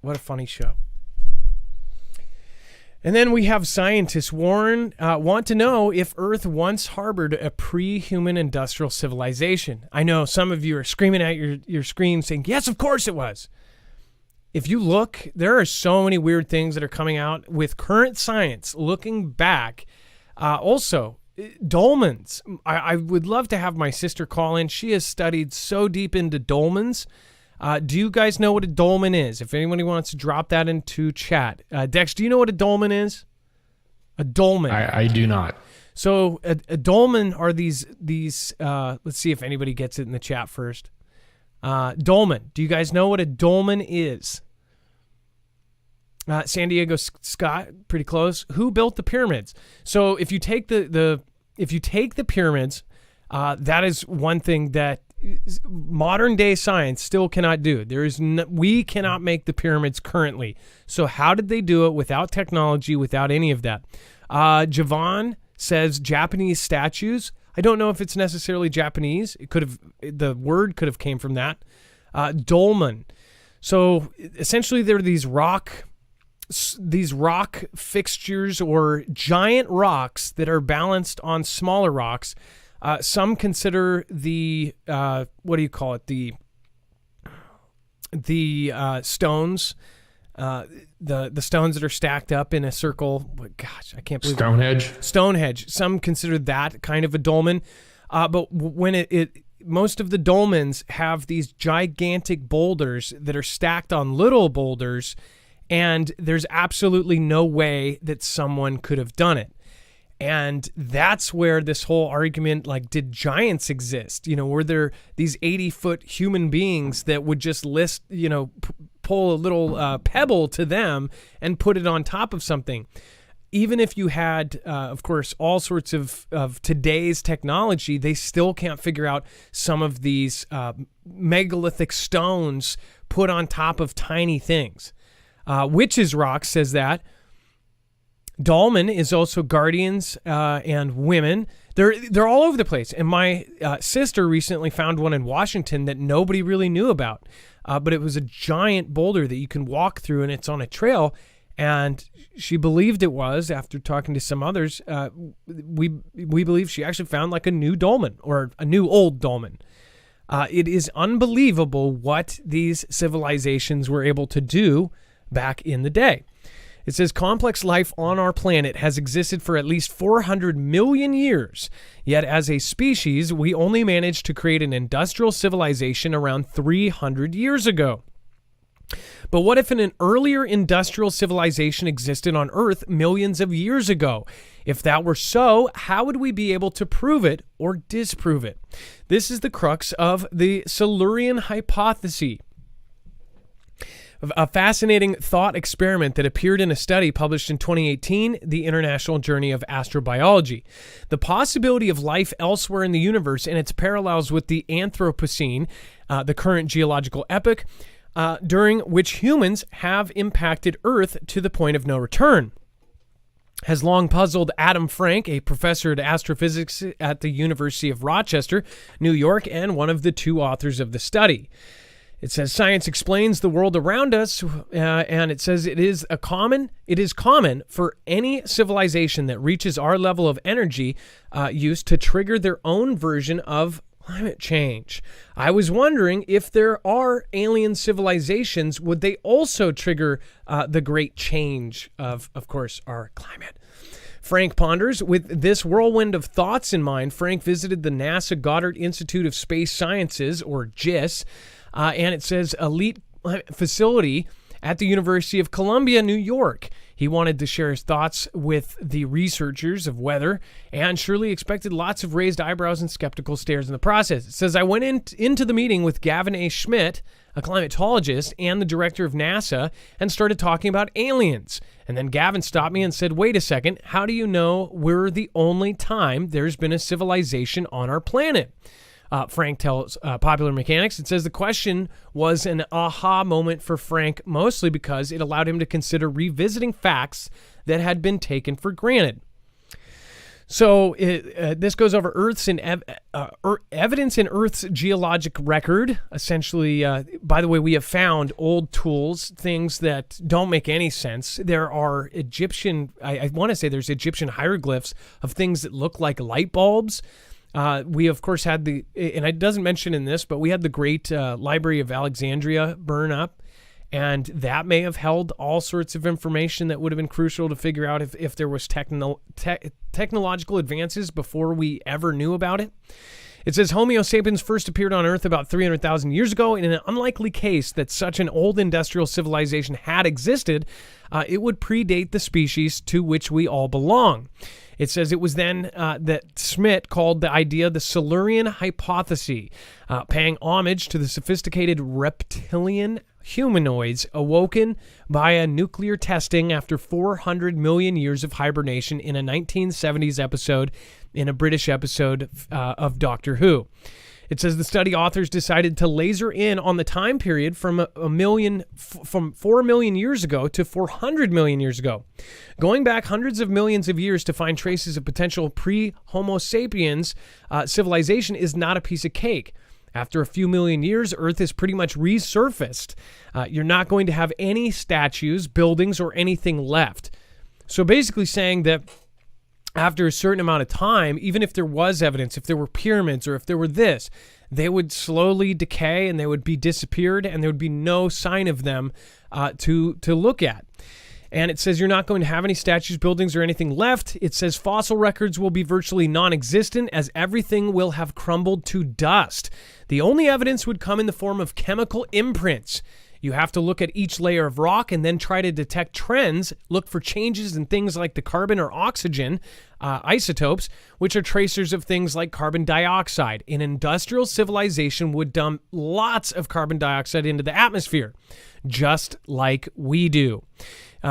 What a funny show. And then we have scientists want to know if Earth once harbored a pre-human industrial civilization. I know some of you are screaming at your screen saying, yes, of course it was. If you look, there are so many weird things that are coming out with current science looking back. Also, dolmens. I would love to have my sister call in. She has studied so deep into dolmens. Do you guys know what a dolmen is? If anybody wants to drop that into chat. Dex, do you know what a dolmen is? A dolmen. I do not. So a dolmen are these let's see if anybody gets it in the chat first. Dolmen. Do you guys know what a dolmen is? San Diego Scott, pretty close. Who built the pyramids? So if you take the pyramids, that is one thing that modern day science still cannot do. We cannot make the pyramids currently. So how did they do it without technology, without any of that? Javon says Japanese statues. I don't know if it's necessarily Japanese. The word could have came from that. Dolmen. So essentially they're these rock fixtures or giant rocks that are balanced on smaller rocks. Some consider the what do you call it? The stones. The stones that are stacked up in a circle. Gosh, I can't believe Stonehenge. Some consider that kind of a dolmen. But when most of the dolmens have these gigantic boulders that are stacked on little boulders, and there's absolutely no way that someone could have done it. And that's where this whole argument, like, did giants exist? Were there these 80-foot human beings that would just pull a little pebble to them and put it on top of something? Even if you had, of course, all sorts of today's technology, they still can't figure out some of these megalithic stones put on top of tiny things. Witches Rock says that. Dolmen is also guardians and women. They're all over the place. And my sister recently found one in Washington that nobody really knew about. But it was a giant boulder that you can walk through, and it's on a trail. And she believed it was, after talking to some others, we believe she actually found like a new dolmen or a new old dolmen. It is unbelievable what these civilizations were able to do back in the day. It says complex life on our planet has existed for at least 400 million years, yet as a species, we only managed to create an industrial civilization around 300 years ago. But what if an earlier industrial civilization existed on Earth millions of years ago? If that were so, how would we be able to prove it or disprove it? This is the crux of the Silurian hypothesis, a fascinating thought experiment that appeared in a study published in 2018, The International Journey of Astrobiology. The possibility of life elsewhere in the universe and its parallels with the Anthropocene, the current geological epoch, during which humans have impacted Earth to the point of no return, has long puzzled Adam Frank, a professor at astrophysics at the University of Rochester, New York, and one of the two authors of the study. It says science explains the world around us, and it says it is common for any civilization that reaches our level of energy use to trigger their own version of climate change. I was wondering if there are alien civilizations, would they also trigger the great change of course, our climate? Frank ponders. With this whirlwind of thoughts in mind, Frank visited the NASA Goddard Institute of Space Sciences, or GISS, and it says elite facility at the University of Columbia, New York. He wanted to share his thoughts with the researchers of weather and surely expected lots of raised eyebrows and skeptical stares in the process. It says, I went into the meeting with Gavin A. Schmidt, a climatologist, and the director of NASA, and started talking about aliens. And then Gavin stopped me and said, wait a second, how do you know we're the only time there's been a civilization on our planet? Frank tells Popular Mechanics. It says the question was an aha moment for Frank, mostly because it allowed him to consider revisiting facts that had been taken for granted. So this goes over Earth's evidence in Earth's geologic record. Essentially, by the way, we have found old tools, things that don't make any sense. There are I want to say there's Egyptian hieroglyphs of things that look like light bulbs. We, of course, had and it doesn't mention in this, but we had the great Library of Alexandria burn up, and that may have held all sorts of information that would have been crucial to figure out if there was technological advances before we ever knew about it. It says Homo sapiens first appeared on Earth about 300,000 years ago. In an unlikely case that such an old industrial civilization had existed, it would predate the species to which we all belong. It says it was then that Schmidt called the idea the Silurian hypothesis, paying homage to the sophisticated reptilian humanoids awoken via nuclear testing after 400 million years of hibernation in a 1970s episode in a British episode of Doctor Who. It says the study authors decided to laser in on the time period from 4 million years ago to 400 million years ago, going back hundreds of millions of years to find traces of potential pre-Homo sapiens civilization is not a piece of cake. After a few million years, Earth is pretty much resurfaced. You're not going to have any statues, buildings, or anything left. So basically saying that after a certain amount of time, even if there was evidence, if there were pyramids or if there were this, they would slowly decay and they would be disappeared and there would be no sign of them to look at. And it says you're not going to have any statues, buildings, or anything left. It says fossil records will be virtually non-existent as everything will have crumbled to dust. The only evidence would come in the form of chemical imprints. You have to look at each layer of rock and then try to detect trends, look for changes in things like the carbon or oxygen isotopes, which are tracers of things like carbon dioxide. An industrial civilization would dump lots of carbon dioxide into the atmosphere, just like we do.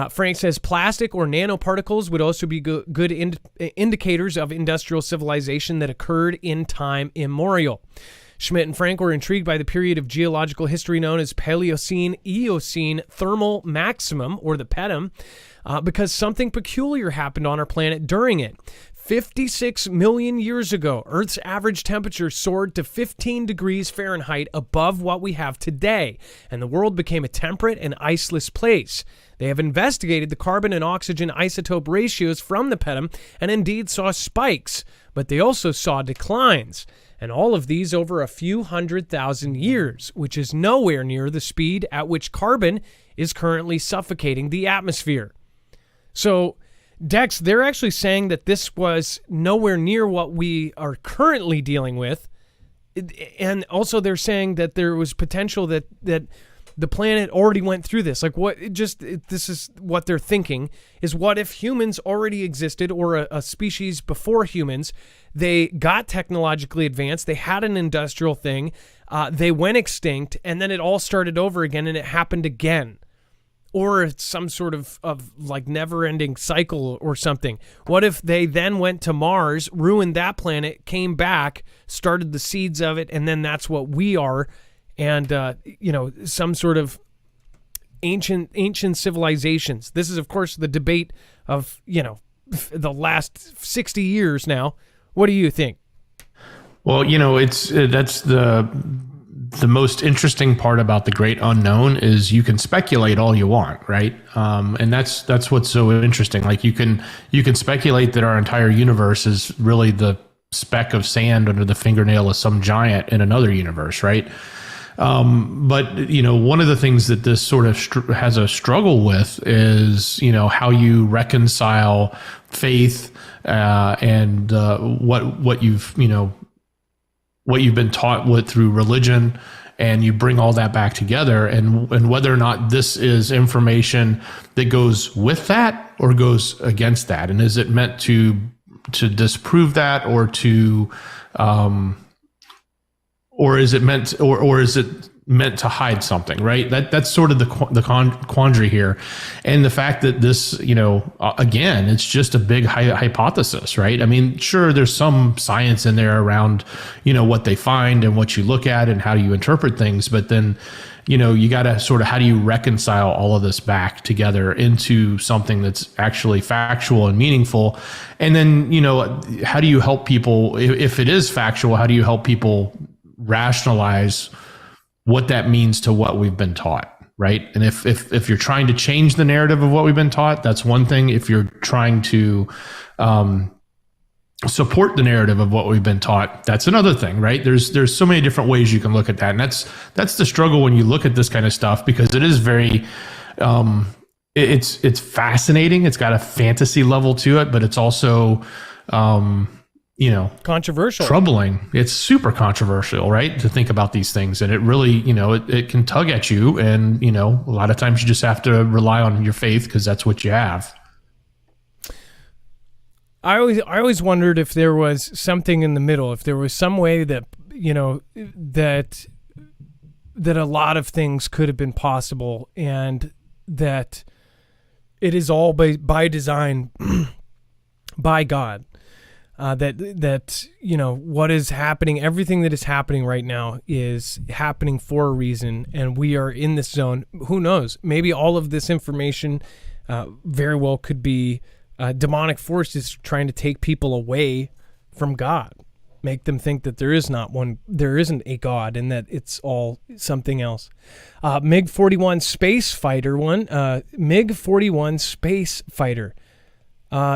Frank says plastic or nanoparticles would also be good indicators of industrial civilization that occurred in time immemorial. Schmidt and Frank were intrigued by the period of geological history known as Paleocene-Eocene thermal maximum, or the PETM, because something peculiar happened on our planet during it. 56 million years ago, Earth's average temperature soared to 15 degrees Fahrenheit above what we have today, and the world became a temperate and iceless place. They have investigated the carbon and oxygen isotope ratios from the PETM and indeed saw spikes, but they also saw declines. And all of these over a few 100,000 years, which is nowhere near the speed at which carbon is currently suffocating the atmosphere. So, Dex, they're actually saying that this was nowhere near what we are currently dealing with. And also they're saying that there was potential that the planet already went through this. Like this is what they're thinking is, what if humans already existed, or a species before humans, they got technologically advanced, they had an industrial thing, they went extinct, and then it all started over again and it happened again. Or it's some sort of like never-ending cycle or something. What if they then went to Mars, ruined that planet, came back, started the seeds of it, and then that's what we are, and some sort of ancient civilizations. This is, of course, the debate of the last 60 years now. What do you think? Well, that's the most interesting part about the great unknown is you can speculate all you want, right? And that's what's so interesting. Like you can speculate that our entire universe is really the speck of sand under the fingernail of some giant in another universe, right? But one of the things that this sort of has a struggle with is how you reconcile faith and what you've been taught through religion, and you bring all that back together, and whether or not this is information that goes with that or goes against that, and is it meant to disprove that, or is it meant to hide something, right? That's sort of the quandary here. And the fact that this, again, it's just a big hypothesis, right? I mean, sure, there's some science in there around, what they find and what you look at and how you interpret things. But then, you got to sort of, how do you reconcile all of this back together into something that's actually factual and meaningful? And then, how do you help people, if it is factual, how do you help people rationalize what that means to what we've been taught, right? And if you're trying to change the narrative of what we've been taught, that's one thing. If you're trying to support the narrative of what we've been taught, that's another thing, right? There's so many different ways you can look at that, and that's the struggle when you look at this kind of stuff, because it is very it's fascinating. It's got a fantasy level to it, but it's also controversial, troubling. It's super controversial, right? To think about these things. And it really, it can tug at you. And, a lot of times you just have to rely on your faith because that's what you have. I always wondered if there was something in the middle, if there was some way that, that a lot of things could have been possible, and that it is all by design by God. That what is happening, everything that is happening right now is happening for a reason, and we are in this zone. Who knows? Maybe all of this information very well could be demonic forces trying to take people away from God, make them think that there isn't a God, and that it's all something else. MiG-41 space fighter MiG-41 space fighter.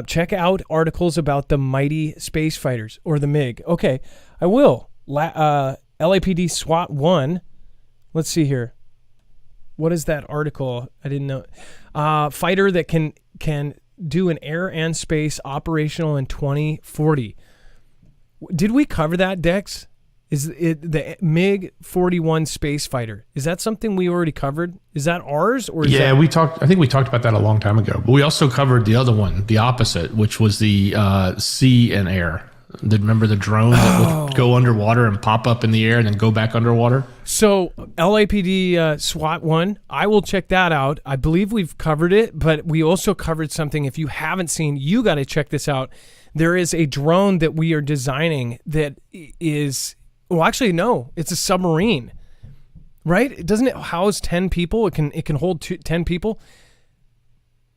Check out articles about the mighty space fighters, or the MiG. Okay, I will. LAPD SWAT 1. Let's see here. What is that article? I didn't know. Fighter that can do an air and space operational in 2040. Did we cover that, Dex? Is it the MiG-41 space fighter? Is that something we already covered? Is that ours, or we talked? I think we talked about that a long time ago. But we also covered the other one, the opposite, which was the sea and air. Remember the drone that would go underwater and pop up in the air and then go back underwater? So LAPD SWAT 1, I will check that out. I believe we've covered it, but we also covered something. If you haven't seen, you got to check this out. There is a drone that we are designing that is... Well, actually, no. It's a submarine, right? Doesn't it house 10 people? It can hold 10 people.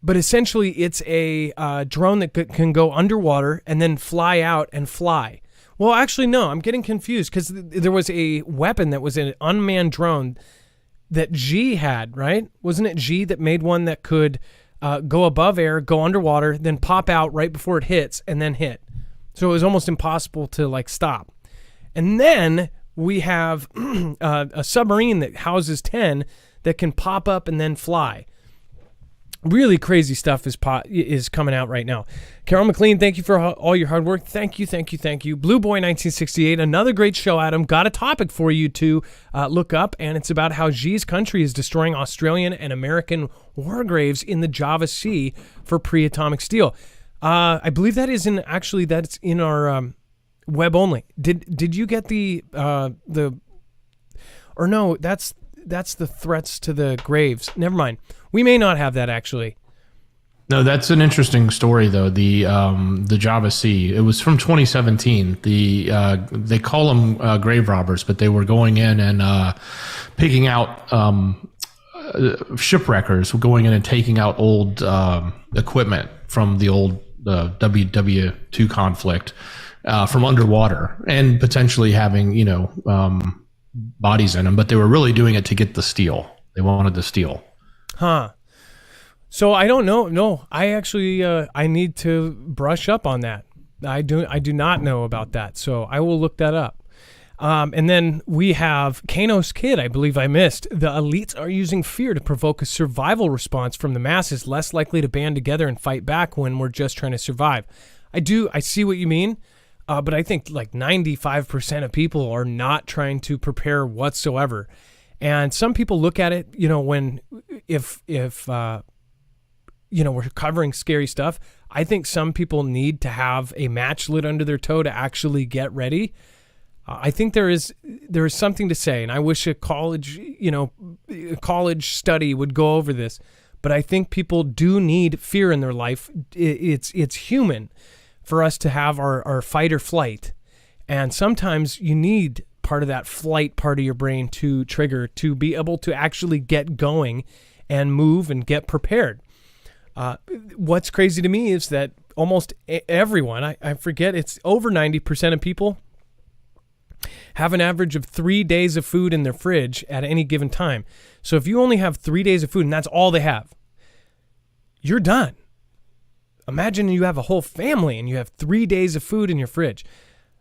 But essentially, it's a drone that can go underwater and then fly out and fly. Well, actually, no. I'm getting confused because there was a weapon that was an unmanned drone that G had, right? Wasn't it G that made one that could go above air, go underwater, then pop out right before it hits, and then hit? So it was almost impossible to stop. And then we have a submarine that houses 10 that can pop up and then fly. Really crazy stuff is coming out right now. Carol McLean, thank you for all your hard work. Thank you. Blue Boy 1968, another great show, Adam. Got a topic for you to look up, and it's about how Xi's country is destroying Australian and American war graves in the Java Sea for pre-atomic steel. I believe that is that's in our web only. Did you get or no? That's the threats to the graves. Never mind. We may not have that actually. No, that's an interesting story though. The Java Sea. It was from 2017. They call them grave robbers, but they were going in and picking out shipwreckers, going in and taking out old equipment from the old WW2 conflict from underwater, and potentially having bodies in them. But they were really doing it to get the steel. They wanted the steel. Huh. So I don't know. No, I actually I need to brush up on that. I do not know about that. So I will look that up. And then we have Kano's Kid. I believe I missed. The elites are using fear to provoke a survival response from the masses, less likely to band together and fight back when we're just trying to survive. I see what you mean. But I think like 95% of people are not trying to prepare whatsoever. And some people look at it, if we're covering scary stuff, I think some people need to have a match lit under their toe to actually get ready. I think there is something to say, and I wish a college study would go over this, but I think people do need fear in their life. It's human for us to have our fight or flight. And sometimes you need part of that flight part of your brain to trigger, to be able to actually get going and move and get prepared. What's crazy to me is that almost everyone, I forget, it's over 90% of people have an average of 3 days of food in their fridge at any given time. So if you only have 3 days of food and that's all they have, you're done. Imagine you have a whole family and you have 3 days of food in your fridge.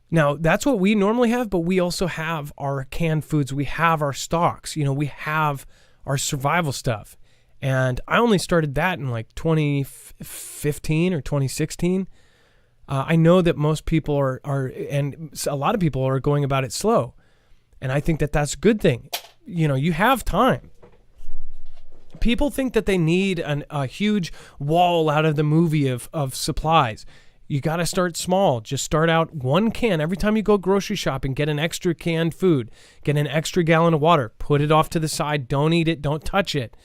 Now, that's what we normally have, but we also have our canned foods. We have our stocks. We have our survival stuff. And I only started that in like 2015 or 2016. I know that most people are, and a lot of people are going about it slow. And I think that that's a good thing. You have time. People think that they need a huge wall out of the movie of supplies. You got to start small. Just start out one can. Every time you go grocery shopping, get an extra canned food. Get an extra gallon of water. Put it off to the side. Don't eat it. Don't touch it.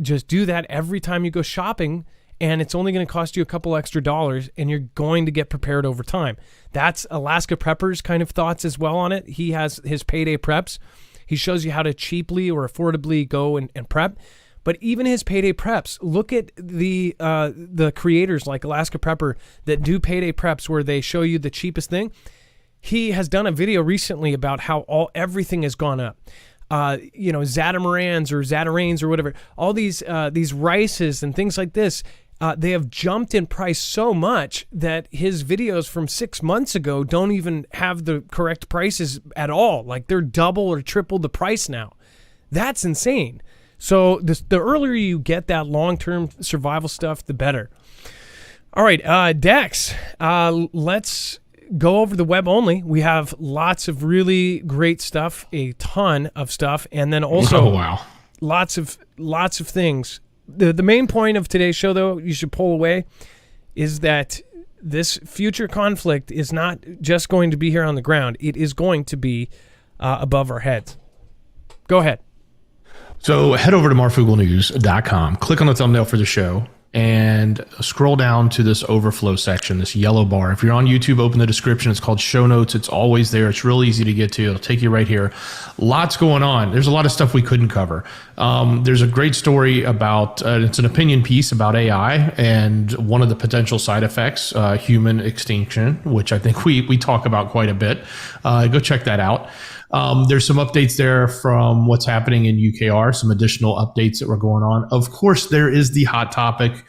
Just do that every time you go shopping, and it's only going to cost you a couple extra dollars, and you're going to get prepared over time. That's Alaska Prepper's kind of thoughts as well on it. He has his payday preps. He shows you how to cheaply or affordably go and prep. But even his payday preps, look at the creators like Alaska Prepper that do payday preps where they show you the cheapest thing. He has done a video recently about how everything has gone up. Zatamorans or Zatarains or whatever, all these rices and things like this, they have jumped in price so much that his videos from 6 months ago don't even have the correct prices at all. Like they're double or triple the price now. That's insane. So the earlier you get that long-term survival stuff, the better. All right, Dex, let's go over the web only. We have lots of really great stuff, a ton of stuff, and then also lots of things. The main point of today's show, though, you should pull away, is that this future conflict is not just going to be here on the ground. It is going to be above our heads. Go ahead. So head over to marfooglenews.com, click on the thumbnail for the show, and scroll down to this overflow section, this yellow bar. If you're on YouTube, open the description. It's called show notes. It's always there. It's real easy to get to. It'll take you right here. Lots going on. There's a lot of stuff we couldn't cover. There's a great story about, it's an opinion piece about AI and one of the potential side effects, human extinction, which I think we talk about quite a bit. Go check that out. There's some updates there from what's happening in UKR, some additional updates that were going on. Of course, there is the hot topic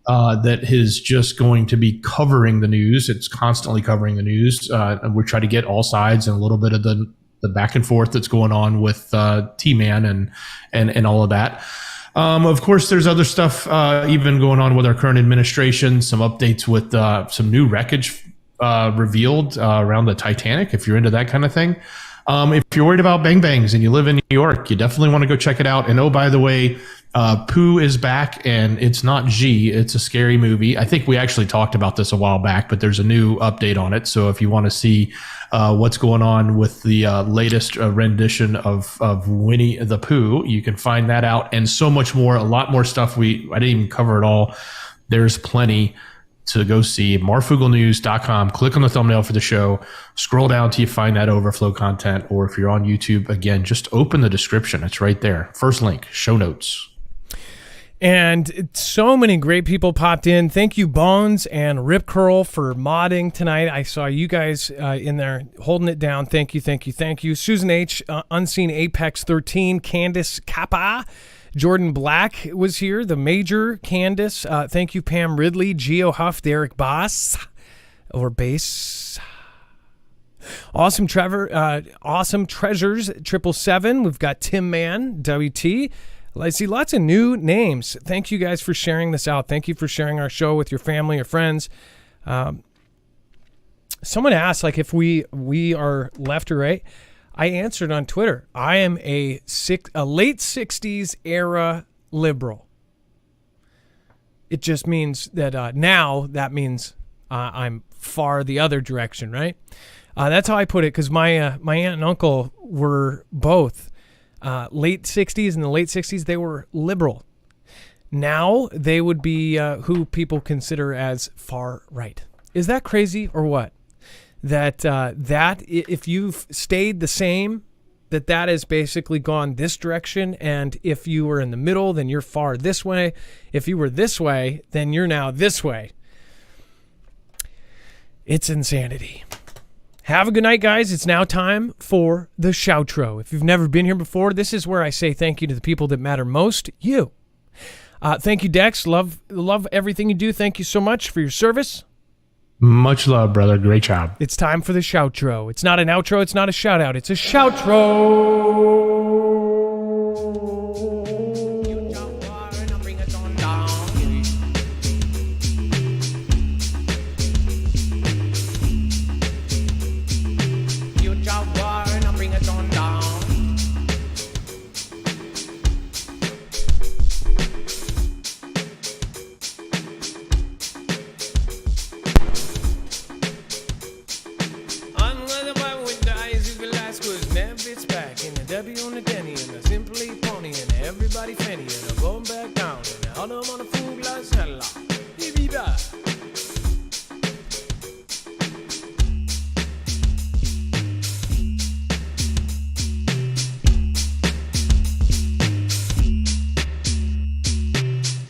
that is just going to be covering the news. It's constantly covering the news. And we're trying to get all sides and a little bit of the back and forth that's going on with T-Man and all of that. Of course, there's other stuff even going on with our current administration. Some updates with some new wreckage revealed around the Titanic, if you're into that kind of thing. If you're worried about bang bangs and you live in New York, you definitely want to go check it out. And oh, by the way, Pooh is back, and it's not G. It's a scary movie. I think we actually talked about this a while back, but there's a new update on it. So if you want to see what's going on with the latest rendition of Winnie the Pooh, you can find that out, and so much more. A lot more stuff. I didn't even cover it all. There's plenty to go see. Marfooglenews.com. Click on the thumbnail for the show. Scroll down till you find that overflow content. Or if you're on YouTube, again, just open the description. It's right there. First link, show notes. And so many great people popped in. Thank you, Bones and Rip Curl, for modding tonight. I saw you guys in there holding it down. Thank you, thank you, thank you. Susan H., Unseen Apex 13, Candace Kappa, Jordan Black was here, the Major, Candace. Thank you, Pam Ridley, Geo Huff, Derek Boss, or Bass. Awesome Trevor, Awesome Treasures, 777. We've got Tim Mann, WT. I see lots of new names. Thank you guys for sharing this out. Thank you for sharing our show with your family or friends. Someone asked, like, if we are left or right. I answered on Twitter. I am a late 60s era liberal. It just means that now that means I'm far the other direction, right? That's how I put it, because my aunt and uncle were both late 60s. In the late 60s, they were liberal. Now they would be who people consider as far right. Is that crazy or what? That if you've stayed the same, that has basically gone this direction, and if you were in the middle, then you're far this way. If you were this way, then you're now this way. It's insanity. Have a good night, guys. It's now time for the shoutro. If you've never been here before, this is where I say thank you to the people that matter most, you. Thank you, Dex. Love everything you do. Thank you so much for your service. Much love, brother. Great job. It's time for the shoutro. It's not an outro. It's not a shout out. It's a shoutro. Debbie on the Denny and a simply pony and everybody fanny and I'm going back down and all them on the food glass hella. Be back.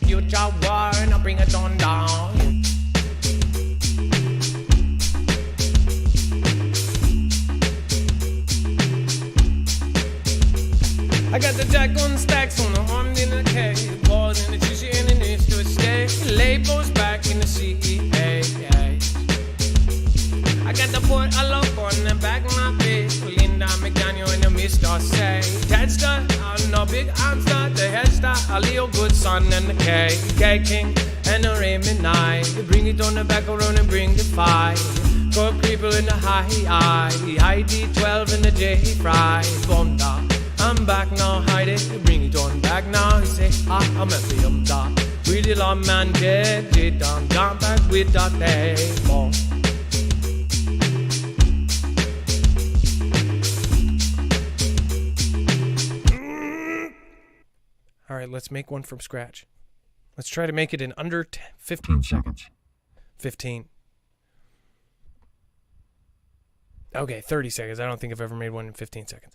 Future war and I bring it on down. I got the jack on stacks on the armed in the K. Balls in the juicy and the needs to stay. Labels back in the CEA. I got the port a lock on the back of my face. Linda McDaniel in the Mr. Say. Tedster, I'm no big hamster. The headster, a Leo Goodson and the K King and the Raymond 9. You bring it on the back around and bring the 5. Go people in the high ID 12 and the J Fry. Bonda. I'm back now, hide it, bring it on back now. He say, I'm a film dog. We did our man dead, down back with that day. All right, let's make one from scratch. Let's try to make it in under 15 seconds. 15. Okay, 30 seconds. I don't think I've ever made one in 15 seconds.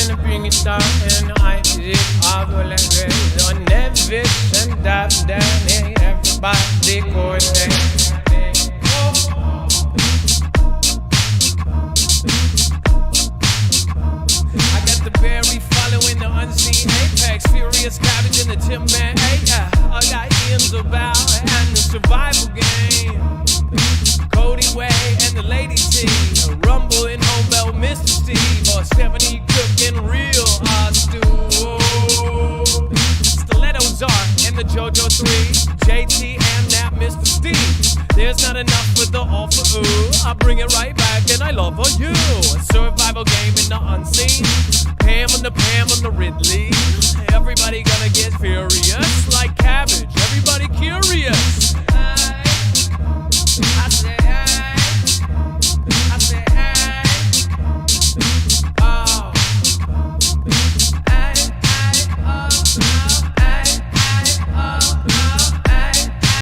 gonna bring it down, and I did marvelous on Nevis and Dabdani. Everybody go I got the berry following the unseen apex, furious cabbage in the Timberman. I got Ian's about and the survival game. Cody Way and the Lady T, Rumble in Homebell, Mr. Steve, or 70 cooking real stew. Stilettos are in the JoJo 3, JT and that Mr. Steve. There's not enough for the all for ooh. I bring it right back and I love for you. A survival game in the unseen. Pam on the Ridley. Everybody gonna get furious like cabbage. Everybody curious.